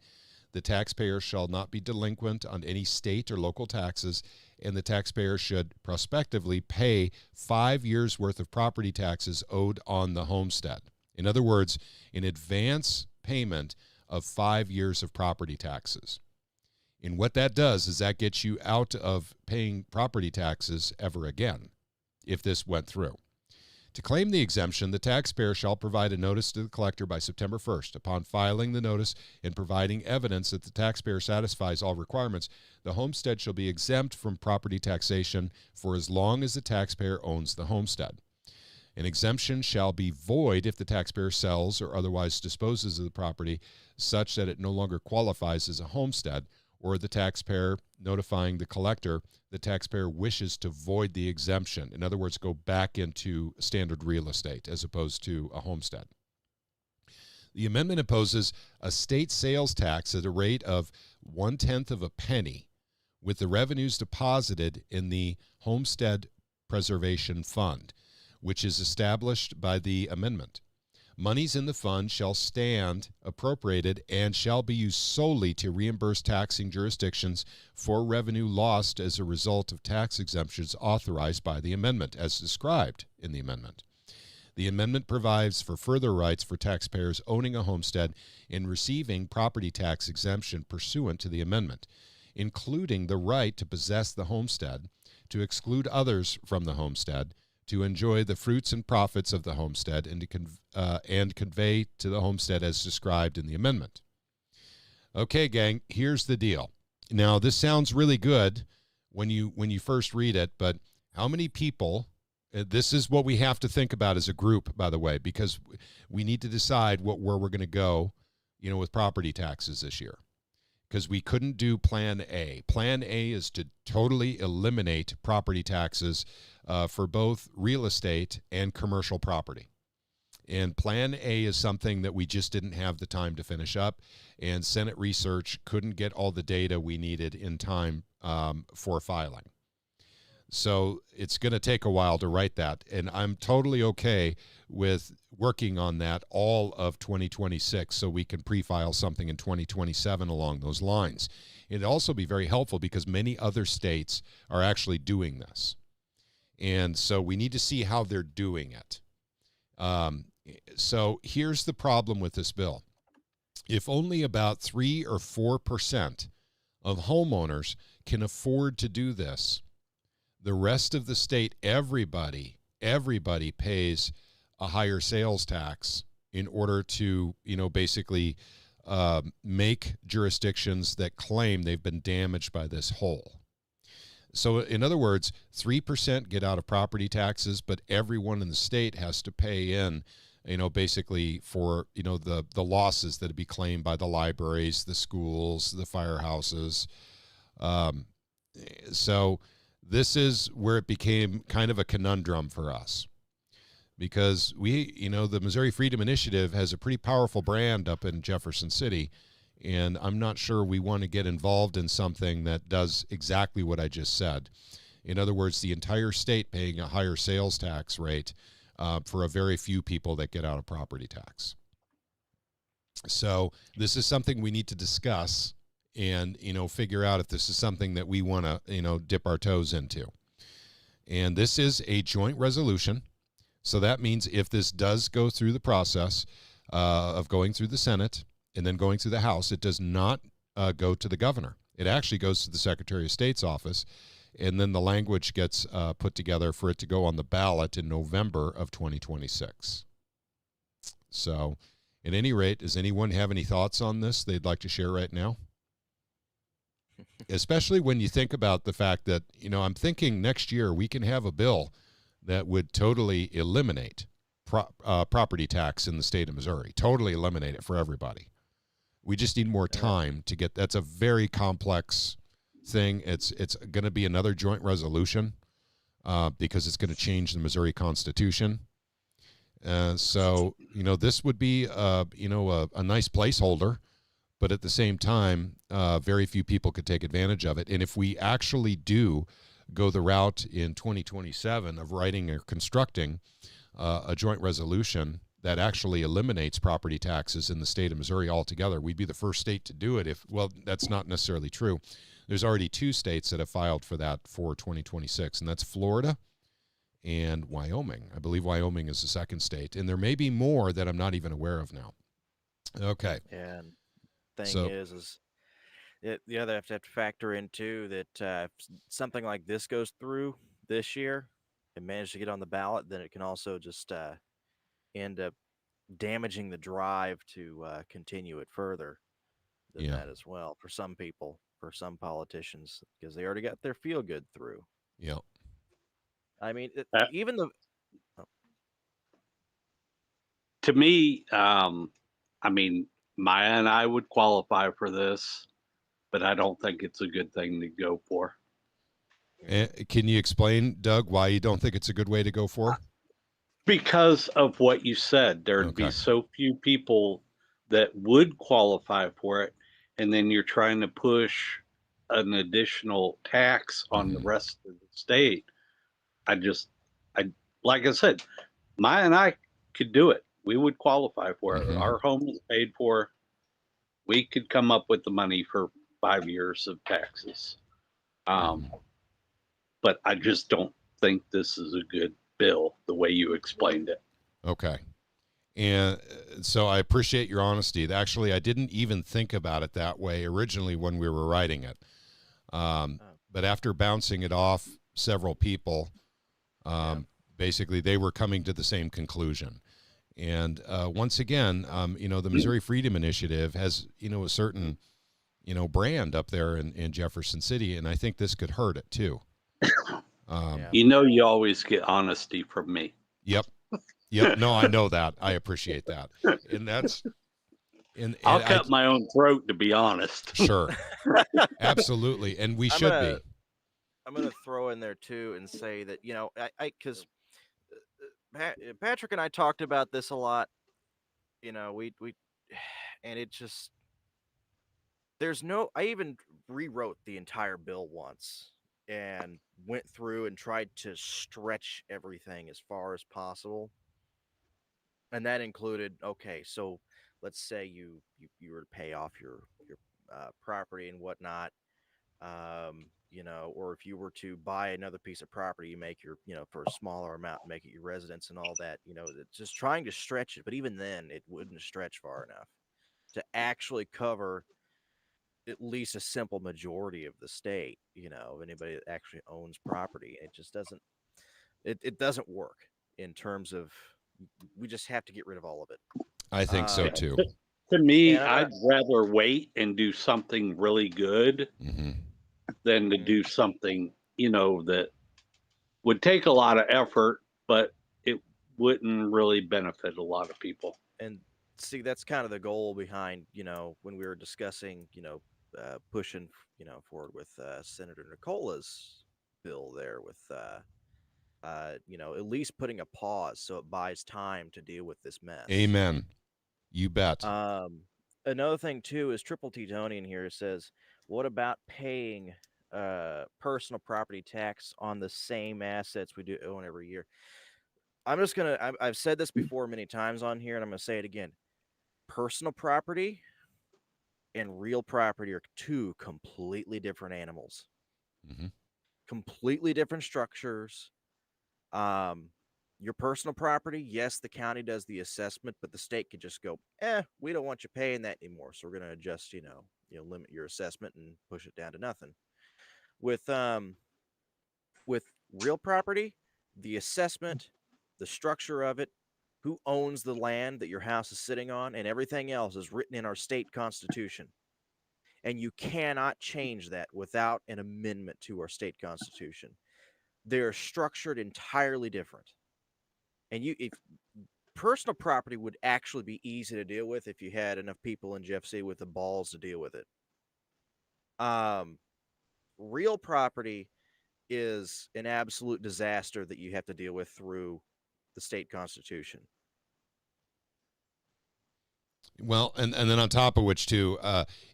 the taxpayer shall not be delinquent on any state or local taxes, and the taxpayer should prospectively pay 5 years' worth of property taxes owed on the homestead. In other words, an advance payment of 5 years of property taxes. And what that does is that gets you out of paying property taxes ever again, if this went through. To claim the exemption, the taxpayer shall provide a notice to the collector by September 1st. Upon filing the notice and providing evidence that the taxpayer satisfies all requirements, the homestead shall be exempt from property taxation for as long as the taxpayer owns the homestead. An exemption shall be void if the taxpayer sells or otherwise disposes of the property such that it no longer qualifies as a homestead, or the taxpayer notifying the collector the taxpayer wishes to void the exemption. In other words, go back into standard real estate as opposed to a homestead. The amendment imposes a state sales tax at a rate of 1/10 of a penny, with the revenues deposited in the Homestead Preservation Fund, which is established by the amendment. Monies in the fund shall stand appropriated and shall be used solely to reimburse taxing jurisdictions for revenue lost as a result of tax exemptions authorized by the amendment, as described in the amendment. The amendment provides for further rights for taxpayers owning a homestead in receiving property tax exemption pursuant to the amendment, including the right to possess the homestead, to exclude others from the homestead, to enjoy the fruits and profits of the homestead and to convey to the homestead as described in the amendment. Okay, gang, here's the deal. Now, this sounds really good when you first read it, but how many people, this is what we have to think about as a group, by the way, because we need to decide where we're going to go, with property taxes this year, because we couldn't do Plan A. Plan A is to totally eliminate property taxes for both real estate and commercial property. And Plan A is something that we just didn't have the time to finish up, and Senate research couldn't get all the data we needed in time for filing. So it's going to take a while to write that, and I'm totally okay with working on that all of 2026 so we can pre-file something in 2027 along those lines. It'd also be very helpful because many other states are actually doing this, and so we need to see how they're doing it. So here's the problem with this bill. If only about 3 or 4% of homeowners can afford to do this, the rest of the state, everybody pays a higher sales tax in order to, basically make jurisdictions that claim they've been damaged by this whole. So in other words, 3% get out of property taxes, but everyone in the state has to pay in, basically for, the losses that would be claimed by the libraries, the schools, the firehouses. So this is where it became kind of a conundrum for us, because the Missouri Freedom Initiative has a pretty powerful brand up in Jefferson City, and I'm not sure we want to get involved in something that does exactly what I just said. In other words, the entire state paying a higher sales tax rate for a very few people that get out of property tax. So this is something we need to discuss and, figure out if this is something that we want to, dip our toes into. And this is a joint resolution. So that means if this does go through the process of going through the Senate and then going through the House, it does not go to the governor. It actually goes to the Secretary of State's office, and then the language gets put together for it to go on the ballot in November of 2026. So at any rate, does anyone have any thoughts on this they'd like to share right now? Especially when you think about the fact that, I'm thinking next year we can have a bill that would totally eliminate property tax in the state of Missouri, totally eliminate it for everybody. We just need more time to get, that's a very complex thing. It's going to be another joint resolution because it's going to change the Missouri Constitution. So, this would be, a nice placeholder, but at the same time, very few people could take advantage of it. And if we actually do go the route in 2027 of writing or constructing a joint resolution that actually eliminates property taxes in the state of Missouri altogether, we'd be the first state to do it. Well, that's not necessarily true. There's already 2 states that have filed for that for 2026, and that's Florida and Wyoming. I believe Wyoming is the second state, and there may be more that I'm not even aware of now. Okay. And thing is the other have to factor in too that if something like this goes through this year and manage to get on the ballot, then it can also just end up damaging the drive to continue it further than that as well for some people, for some politicians, because they already got their feel good through. Yeah. I mean, even the to me, Maya and I would qualify for this, but I don't think it's a good thing to go for. Can you explain, Doug, why you don't think it's a good way to go for? Because of what you said, there'd be so few people that would qualify for it, and then you're trying to push an additional tax on the rest of the state. I like I said, Maya and I could do it. We would qualify for it. Our home is paid for. We could come up with the money for 5 years of taxes. But I just don't think this is a good bill the way you explained it. Okay. And so I appreciate your honesty. Actually, I didn't even think about it that way originally when we were writing it. But after bouncing it off several people, basically they were coming to the same conclusion. And once again, the Missouri Freedom Initiative has, a certain, brand up there in Jefferson City, and I think this could hurt it too. You always get honesty from me. Yep. No, I know that. I appreciate that. And that's, I'll cut my own throat, to be honest. Sure. Absolutely. And we should be. I'm going to throw in there too and say that, because Patrick and I talked about this a lot, and it just, I even rewrote the entire bill once and went through and tried to stretch everything as far as possible. And that included, okay, so let's say you were to pay off your property and whatnot, or if you were to buy another piece of property, you make your, for a smaller amount, make it your residence and all that, it's just trying to stretch it. But even then, it wouldn't stretch far enough to actually cover at least a simple majority of the state, of anybody that actually owns property. It just doesn't, it doesn't work in terms of, we just have to get rid of all of it. I think so too. To me, I'd rather wait and do something really good than to do something, that would take a lot of effort, but it wouldn't really benefit a lot of people. And see, that's kind of the goal behind, when we were discussing, pushing, forward with Senator Nicola's bill there with, at least putting a pause so it buys time to deal with this mess. Amen. You bet. Another thing too is Triple T Tony in here says, what about paying personal property tax on the same assets we do own every year? I've said this before many times on here, and I'm going to say it again. Personal property and real property are two completely different animals. Completely different structures. Your personal property, yes, the county does the assessment, but the state could just go, we don't want you paying that anymore, so we're going to adjust, limit your assessment and push it down to nothing. With real property, the assessment, the structure of it, who owns the land that your house is sitting on, and everything else is written in our state constitution. And you cannot change that without an amendment to our state constitution. They're structured entirely different. And if personal property would actually be easy to deal with if you had enough people in Jeff City with the balls to deal with it. Real property is an absolute disaster that you have to deal with through the state constitution. Well, and then on top of which too,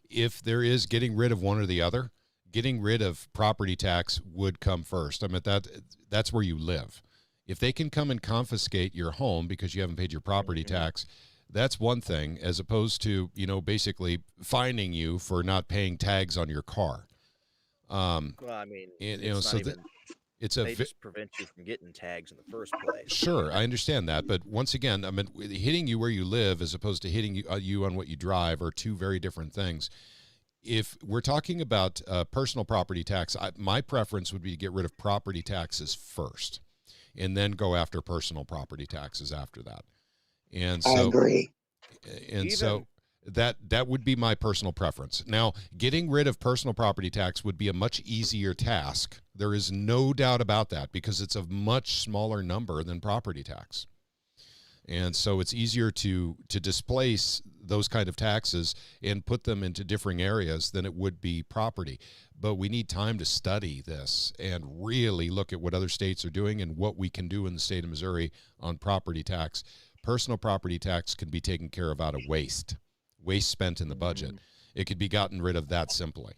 if there is getting rid of one or the other, getting rid of property tax would come first. I mean, that's where you live. If they can come and confiscate your home because you haven't paid your property tax, that's one thing, as opposed to, basically fining you for not paying tags on your car. Well, I mean, they just prevent you from getting tags in the first place. Sure, I understand that. But once again, I mean, hitting you where you live as opposed to hitting you on what you drive are two very different things. If we're talking about personal property tax, my preference would be to get rid of property taxes first and then go after personal property taxes after that. And so, I agree. And so that would be my personal preference. Now, getting rid of personal property tax would be a much easier task. There is no doubt about that because it's a much smaller number than property tax. And so it's easier to displace those kind of taxes and put them into differing areas than it would be property. But we need time to study this and really look at what other states are doing and what we can do in the state of Missouri on property tax. Personal property tax can be taken care of out of waste spent in the budget. It could be gotten rid of that simply.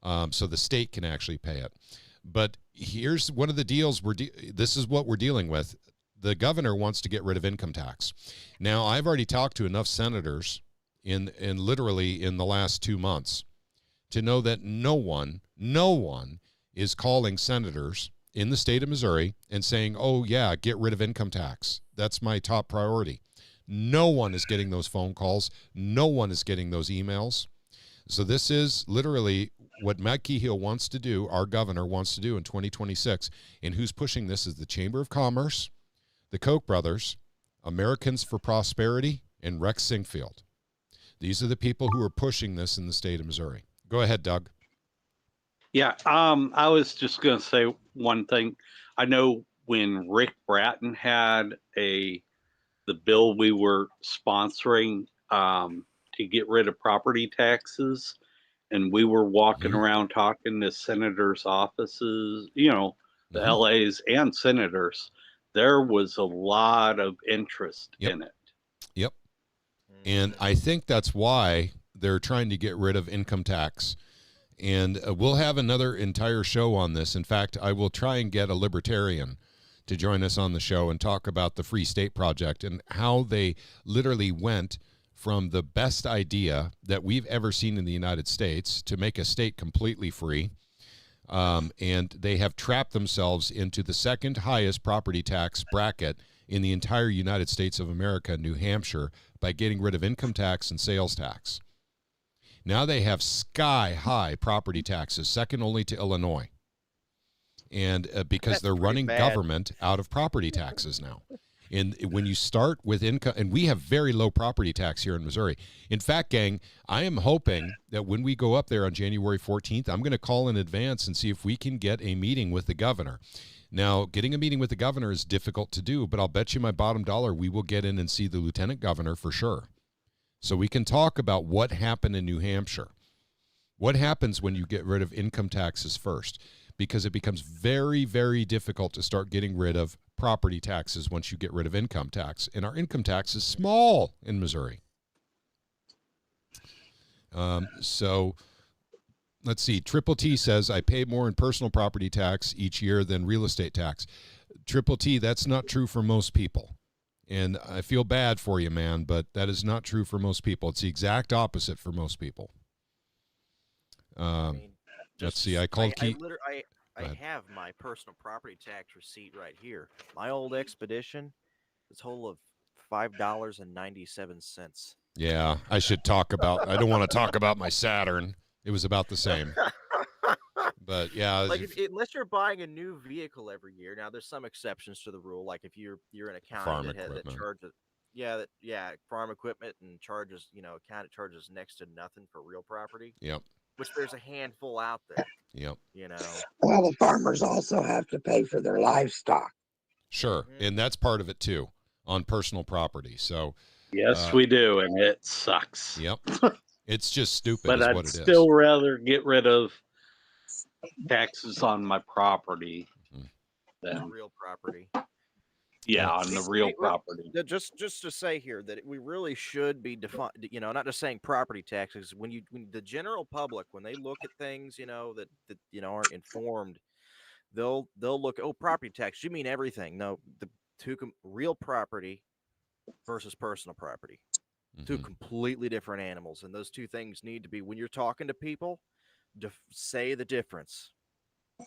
So the state can actually pay it. But here's one of the deals this is what we're dealing with. The governor wants to get rid of income tax. Now, I've already talked to enough senators in literally in the last 2 months to know that no one is calling senators in the state of Missouri and saying, oh, yeah, get rid of income tax. That's my top priority. No one is getting those phone calls. No one is getting those emails. So this is literally what Mike Kehoe wants to do, our governor wants to do in 2026, and who's pushing this is the Chamber of Commerce, the Koch brothers, Americans for Prosperity, and Rex Sinkfield. These are the people who are pushing this in the state of Missouri. Go ahead, Doug. Yeah, I was just going to say one thing. I know when Rick Bratton had the bill we were sponsoring to get rid of property taxes, and we were walking around talking to senators' offices, you know, the LAs and senators, there was a lot of interest in it. Yep. And I think that's why they're trying to get rid of income tax. And we'll have another entire show on this. In fact, I will try and get a libertarian to join us on the show and talk about the Free State Project and how they literally went from the best idea that we've ever seen in the United States to make a state completely free. And they have trapped themselves into the second highest property tax bracket in the entire United States of America, New Hampshire, by getting rid of income tax and sales tax. Now they have sky-high property taxes, second only to Illinois. And because That's they're running bad. government out of property taxes now. And when you start with income, and we have very low property tax here in Missouri. In fact, gang, I am hoping that when we go up there on January 14th, I'm going to call in advance and see if we can get a meeting with the governor. Now, getting a meeting with the governor is difficult to do, but I'll bet you my bottom dollar we will get in and see the lieutenant governor for sure. So we can talk about what happened in New Hampshire. What happens when you get rid of income taxes first? Because it becomes very, very difficult to start getting rid of property taxes once you get rid of income tax. And our income tax is small in Missouri. So let's see. Triple T says, I pay more in personal property tax each year than real estate tax. Triple T, that's not true for most people. And I feel bad for you, man, but that is not true for most people. It's the exact opposite for most people. Let's see. I called Keith. I have my personal property tax receipt right here. My old Expedition, a total of $5.97. Yeah, I should talk about. I don't want to talk about my Saturn. It was about the same. But yeah, like unless you're buying a new vehicle every year. Now there's some exceptions to the rule. Like if you're in a county that charges, farm equipment and charges, a county charges next to nothing for real property. Yep. Which there's a handful out there. Yep. Well, the farmers also have to pay for their livestock. Sure, and that's part of it too on personal property. So yes, we do, and it sucks. Yep. It's just stupid. But is I'd what it still is. rather get rid of taxes on my property than real property. Yeah, on the real property. Just to say here that we really should be defined. Not just saying property taxes. When the general public, when they look at things, that aren't informed, they'll look. Oh, property tax. You mean everything? No, the real property versus personal property. Two completely different animals, and those two things need to be, when you're talking to people, say the difference.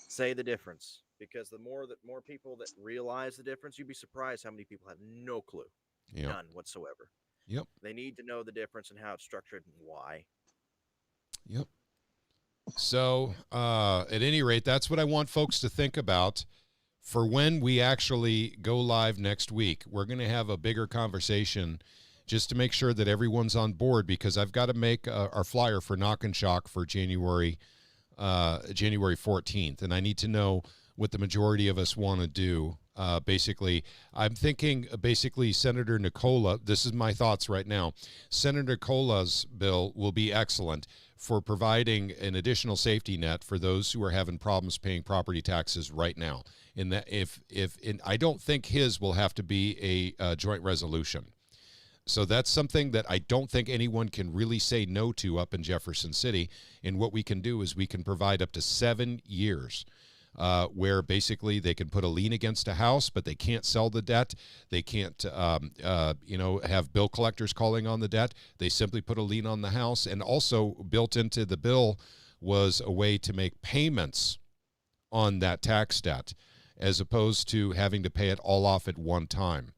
Say the difference, because the more people that realize the difference, you'd be surprised how many people have no clue, none whatsoever. Yep. They need to know the difference and how it's structured and why. Yep. So, at any rate, that's what I want folks to think about for when we actually go live next week. We're going to have a bigger conversation just to make sure that everyone's on board, because I've got to make our flyer for Knock and Shock for January 14th, and I need to know what the majority of us want to do. Basically, I'm thinking Senator Nicola, this is my thoughts right now, Senator Nicola's bill will be excellent for providing an additional safety net for those who are having problems paying property taxes right now. And that I don't think his will have to be a joint resolution. So that's something that I don't think anyone can really say no to up in Jefferson City. And what we can do is we can provide up to 7 years where basically they can put a lien against a house, but they can't sell the debt. They can't, have bill collectors calling on the debt. They simply put a lien on the house. And also built into the bill was a way to make payments on that tax debt, as opposed to having to pay it all off at one time.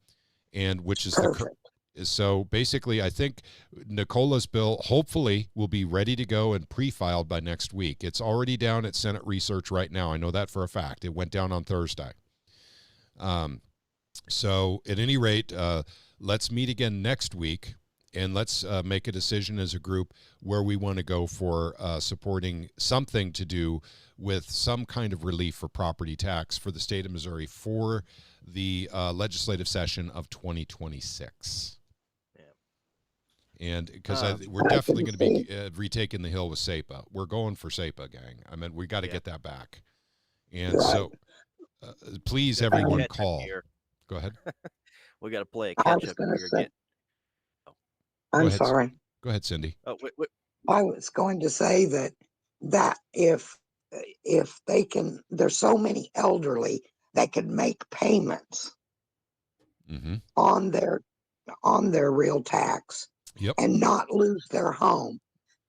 And which is So basically, I think Nicola's bill hopefully will be ready to go and pre-filed by next week. It's already down at Senate Research right now. I know that for a fact. It went down on Thursday. So at any rate, let's meet again next week, and let's make a decision as a group where we want to go for supporting something to do with some kind of relief for property tax for the state of Missouri for the legislative session of 2026. And because we're definitely going to be retaking the hill with SAPA. We're going for SAPA, gang. I mean, we got to get that back. And so please, everyone, call. Go ahead. We got to play a I was catch-up going to here. say, I'm sorry. Go ahead, Cindy. Oh, wait. I was going to say that if they can, there's so many elderly that can make payments on their real tax and not lose their home,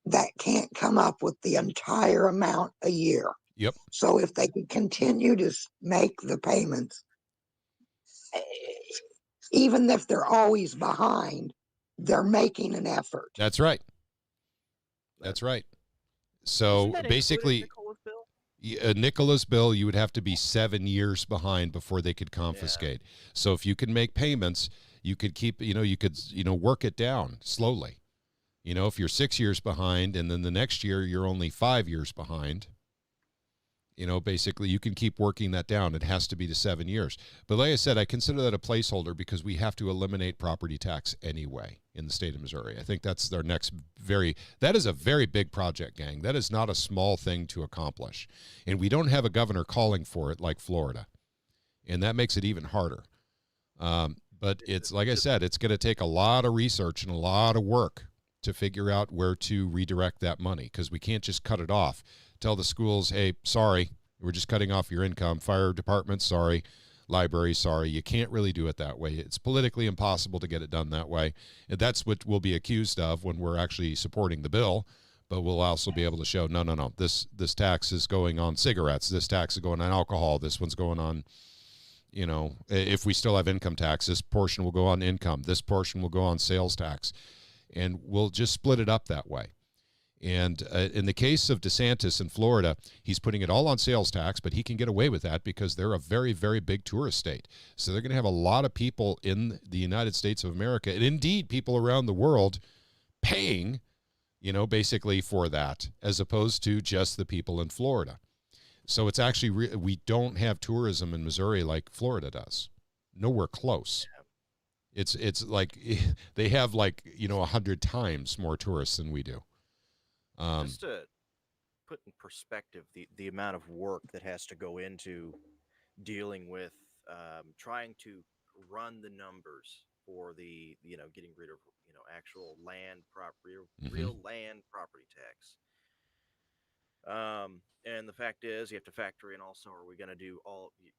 that can't come up with the entire amount a year. Yep. So if they can continue to make the payments, even if they're always behind, they're making an effort. That's right. That's right. So basically, Nicola's bill, you would have to be 7 years behind before they could confiscate. Yeah. So if you can make payments, you could keep, you could work it down slowly. If you're 6 years behind and then the next year you're only 5 years behind, basically you can keep working that down. It has to be to 7 years. But like I said, I consider that a placeholder because we have to eliminate property tax anyway in the state of Missouri. I think that's their next that is a very big project, gang. That is not a small thing to accomplish. And we don't have a governor calling for it like Florida. And that makes it even harder. But it's, like I said, it's going to take a lot of research and a lot of work to figure out where to redirect that money, because we can't just cut it off. Tell the schools, hey, sorry, we're just cutting off your income. Fire department, sorry. Library, sorry. You can't really do it that way. It's politically impossible to get it done that way. And that's what we'll be accused of when we're actually supporting the bill. But we'll also be able to show, no. This tax is going on cigarettes. This tax is going on alcohol. This one's going on, if we still have income tax, this portion will go on income. This portion will go on sales tax. And we'll just split it up that way. And in the case of DeSantis in Florida, he's putting it all on sales tax, but he can get away with that because they're a very, very big tourist state. So they're going to have a lot of people in the United States of America, and indeed people around the world, paying, basically for that, as opposed to just the people in Florida. So it's actually, we don't have tourism in Missouri like Florida does. Nowhere close. It's like they have 100 times more tourists than we do. Just to put in perspective the amount of work that has to go into dealing with trying to run the numbers for the getting rid of actual land real land property tax. And the fact is, you have to factor in also, are we going to do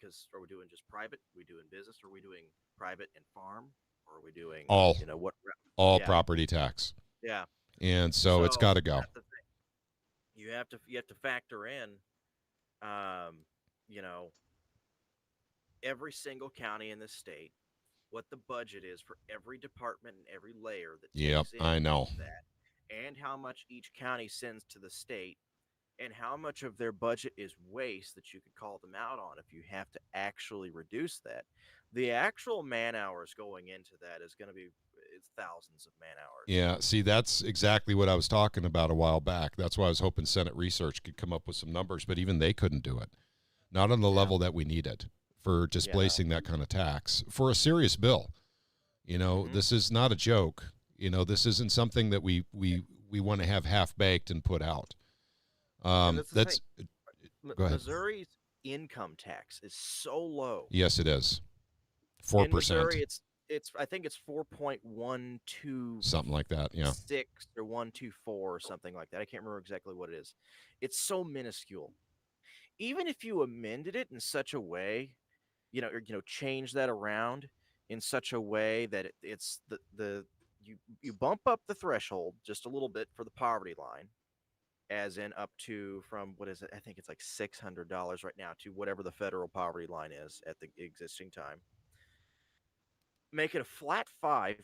because are we doing just private? Are we doing business? Are we doing private and farm? Or are we doing all property tax? Yeah. And so it's got to go. You have to factor in, every single county in this state, what the budget is for every department and every layer that takes in I know that, and how much each county sends to the state, and how much of their budget is waste that you could call them out on if you have to actually reduce that. The actual man hours going into that is going to be thousands of man hours. Yeah, see, that's exactly what I was talking about a while back. That's why I was hoping Senate Research could come up with some numbers, but even they couldn't do it. Not on the level that we needed for displacing that kind of tax for a serious bill. This is not a joke. This isn't something that we want to have half-baked and put out. Go ahead. Missouri's income tax is so low. Yes, it is. 4%. In Missouri, I think it's 4.12, something like that. Yeah, 6 or 124 or something like that. I can't remember exactly what it is. It's so minuscule. Even if you amended it in such a way, change that around in such a way that it's you bump up the threshold just a little bit for the poverty line, as in up to from what is it? I think it's like $600 right now to whatever the federal poverty line is at the existing time. make it a flat 5%,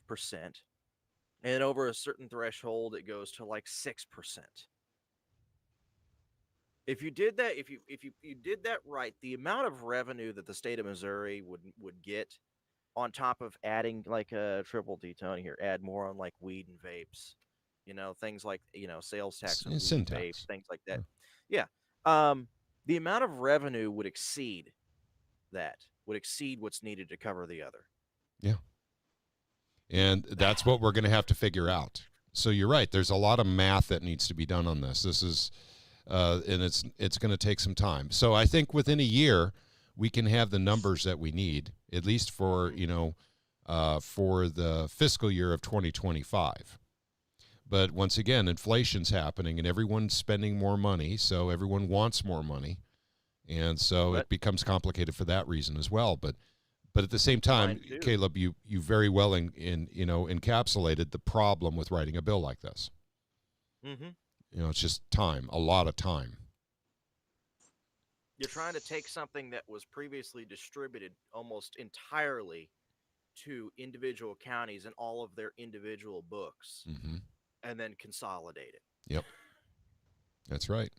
and over a certain threshold, it goes to like 6%. If you did that, if you did that right, the amount of revenue that the state of Missouri would get on top of adding like a triple D Tony here, add more on like weed and vapes, things like sales tax on weed and vapes, things like that. Yeah. The amount of revenue would exceed what's needed to cover the other. Yeah. And that's what we're going to have to figure out. So you're right. There's a lot of math that needs to be done on this. This is, and it's going to take some time. So I think within a year, we can have the numbers that we need, at least for, for the fiscal year of 2025. But once again, inflation's happening and everyone's spending more money. So everyone wants more money. And so it becomes complicated for that reason as well. But at the same time, Caleb, you very well encapsulated the problem with writing a bill like this. Mm-hmm. It's just time, a lot of time. You're trying to take something that was previously distributed almost entirely to individual counties and all of their individual books, mm-hmm. and then consolidate it. Yep. That's right.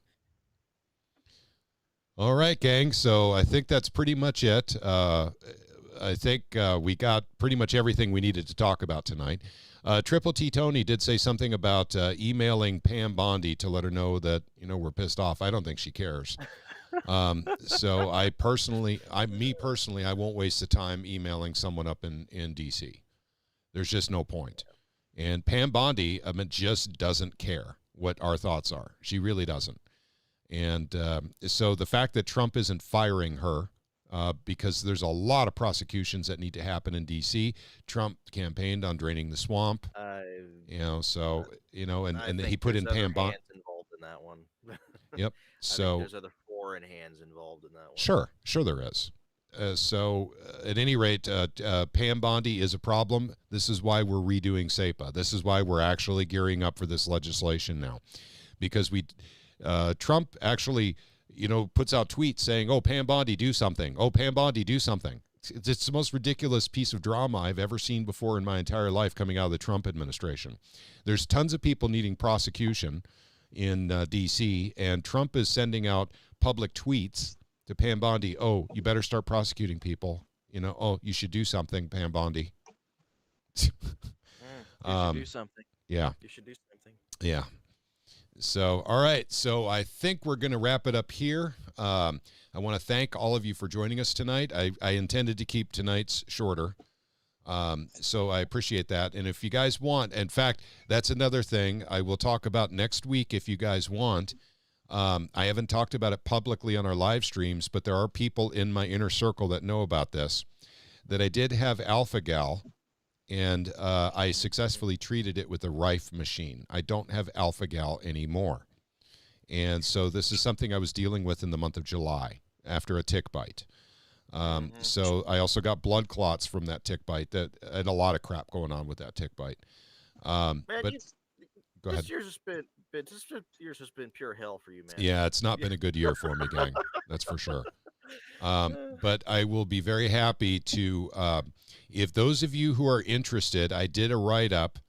All right, gang. So I think that's pretty much it. I think we got pretty much everything we needed to talk about tonight. Triple T Tony did say something about emailing Pam Bondi to let her know that, we're pissed off. I don't think she cares. So me personally, I won't waste the time emailing someone up in D.C. There's just no point. And Pam Bondi, just doesn't care what our thoughts are. She really doesn't. And so the fact that Trump isn't firing her, because there's a lot of prosecutions that need to happen in D.C. Trump campaigned on draining the swamp. And he put in Pam Bondi involved in that one. Yep. So there's other foreign hands involved in that one. Sure there is. So at any rate, Pam Bondi is a problem. This is why we're redoing SAPA. This is why we're actually gearing up for this legislation now, because Trump actually, puts out tweets saying, "Oh, Pam Bondi, do something. Oh, Pam Bondi, do something." It's the most ridiculous piece of drama I've ever seen before in my entire life coming out of the Trump administration. There's tons of people needing prosecution in D.C., and Trump is sending out public tweets to Pam Bondi. "Oh, you better start prosecuting people. Oh, you should do something, Pam Bondi." You should do something. Yeah. You should do something. Yeah. So, all right. So I think we're going to wrap it up here. I want to thank all of you for joining us tonight. I intended to keep tonight's shorter. So I appreciate that. And if you guys want, in fact, that's another thing I will talk about next week if you guys want. I haven't talked about it publicly on our live streams, but there are people in my inner circle that know about this, that I did have alpha-gal, and I successfully treated it with a Rife machine. I don't have alpha-gal anymore. And so this is something I was dealing with in the month of July after a tick bite. So I also got blood clots from that tick bite. That I had a lot of crap going on with that tick bite. Go ahead. This year's has been pure hell for you, man. Yeah, it's not been a good year for me, gang. That's for sure. But I will be very happy to, if those of you who are interested, I did a write-up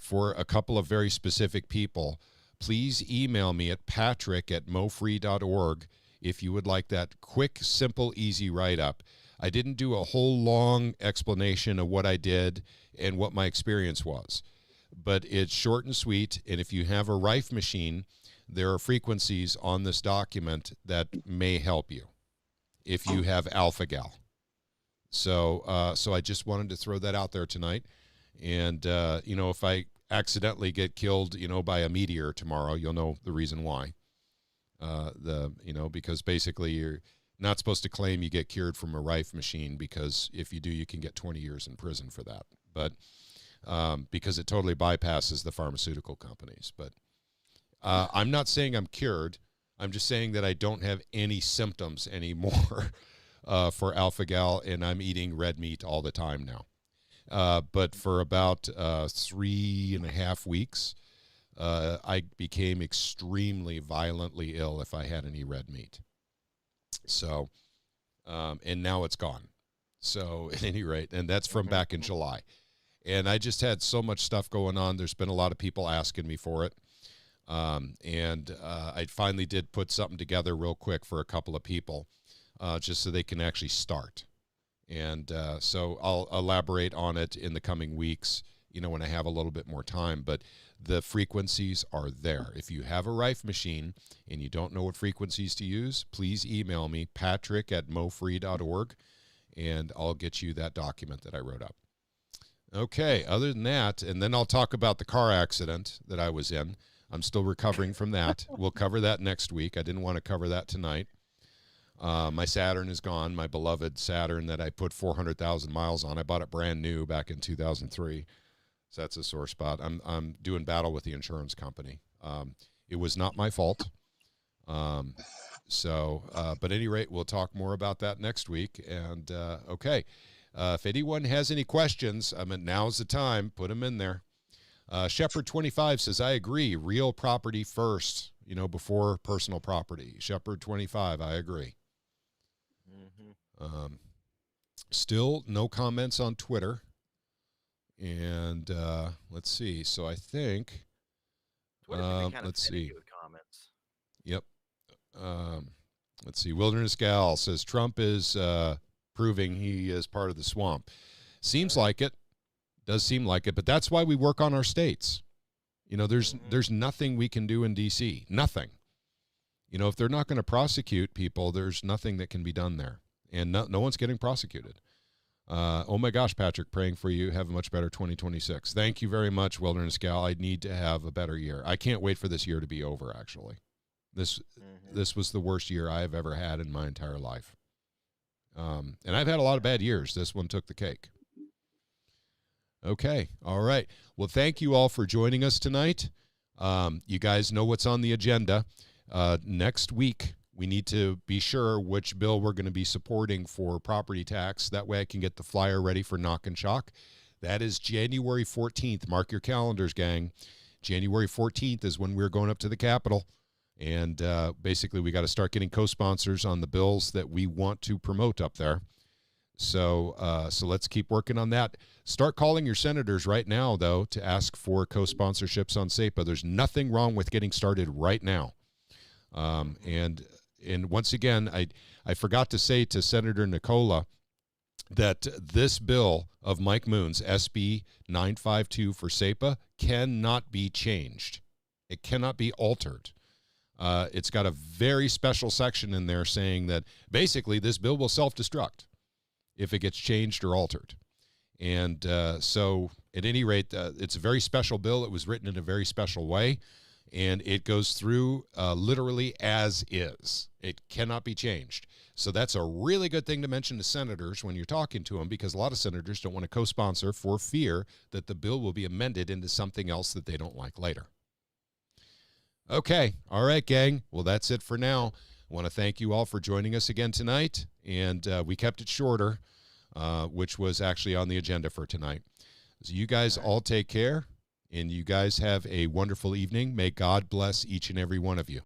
for a couple of very specific people. Please email me at patrick@mofree.org if you would like that quick, simple, easy write-up. I didn't do a whole long explanation of what I did and what my experience was, but it's short and sweet. And if you have a Rife machine, there are frequencies on this document that may help you if you have alpha-gal. So I just wanted to throw that out there tonight. And, if I accidentally get killed, by a meteor tomorrow, you'll know the reason why. Because basically you're not supposed to claim you get cured from a Rife machine, because if you do, you can get 20 years in prison for that. But because it totally bypasses the pharmaceutical companies. But I'm not saying I'm cured. I'm just saying that I don't have any symptoms anymore for alpha-gal, and I'm eating red meat all the time now. But for about 3.5 weeks, I became extremely violently ill if I had any red meat. So, and now it's gone. So at any rate, and that's from back in July. And I just had so much stuff going on. There's been a lot of people asking me for it. I finally did put something together real quick for a couple of people, just so they can actually start. And so I'll elaborate on it in the coming weeks, when I have a little bit more time. But the frequencies are there. If you have a Rife machine and you don't know what frequencies to use, please email me, patrick@mofree.org, and I'll get you that document that I wrote up. Okay, other than that, and then I'll talk about the car accident that I was in. I'm still recovering from that. We'll cover that next week. I didn't want to cover that tonight. My Saturn is gone, my beloved Saturn that I put 400,000 miles on. I bought it brand new back in 2003. So that's a sore spot. I'm doing battle with the insurance company. It was not my fault. But at any rate, we'll talk more about that next week. And, okay. If anyone has any questions, now's the time. Put them in there. Shepherd25 says, I agree. Real property first, before personal property. Shepherd25, I agree. Still no comments on Twitter. And let's see. So I think, let's see. With comments. Yep. Let's see. Wilderness Gal says Trump is proving he is part of the swamp. Seems like it. Does seem like it. But that's why we work on our states. There's nothing we can do in D.C. Nothing. If they're not going to prosecute people, there's nothing that can be done there. And no one's getting prosecuted. Oh my gosh, Patrick, praying for you. Have a much better 2026. Thank you very much, Wilderness Gal. I need to have a better year. I can't wait for this year to be over, actually. This was the worst year I have ever had in my entire life. And I've had a lot of bad years. This one took the cake. Okay. All right. Well, thank you all for joining us tonight. You guys know what's on the agenda. Next week, we need to be sure which bill we're going to be supporting for property tax. That way I can get the flyer ready for Knock and Shock. That is January 14th. Mark your calendars, gang. January 14th is when we're going up to the Capitol. And basically, we got to start getting co-sponsors on the bills that we want to promote up there. So let's keep working on that. Start calling your senators right now, though, to ask for co-sponsorships on SAPA. There's nothing wrong with getting started right now. And once again, I forgot to say to Senator Nicola that this bill of Mike Moon's, SB 952 for SAPA, cannot be changed. It cannot be altered. It's got a very special section in there saying that basically this bill will self-destruct if it gets changed or altered. And so at any rate, it's a very special bill. It was written in a very special way. And it goes through literally as is. It cannot be changed. So that's a really good thing to mention to senators when you're talking to them, because a lot of senators don't want to co-sponsor for fear that the bill will be amended into something else that they don't like later. Okay. All right, gang. Well, that's it for now. I want to thank you all for joining us again tonight. And we kept it shorter, which was actually on the agenda for tonight. So you guys all take care. And you guys have a wonderful evening. May God bless each and every one of you.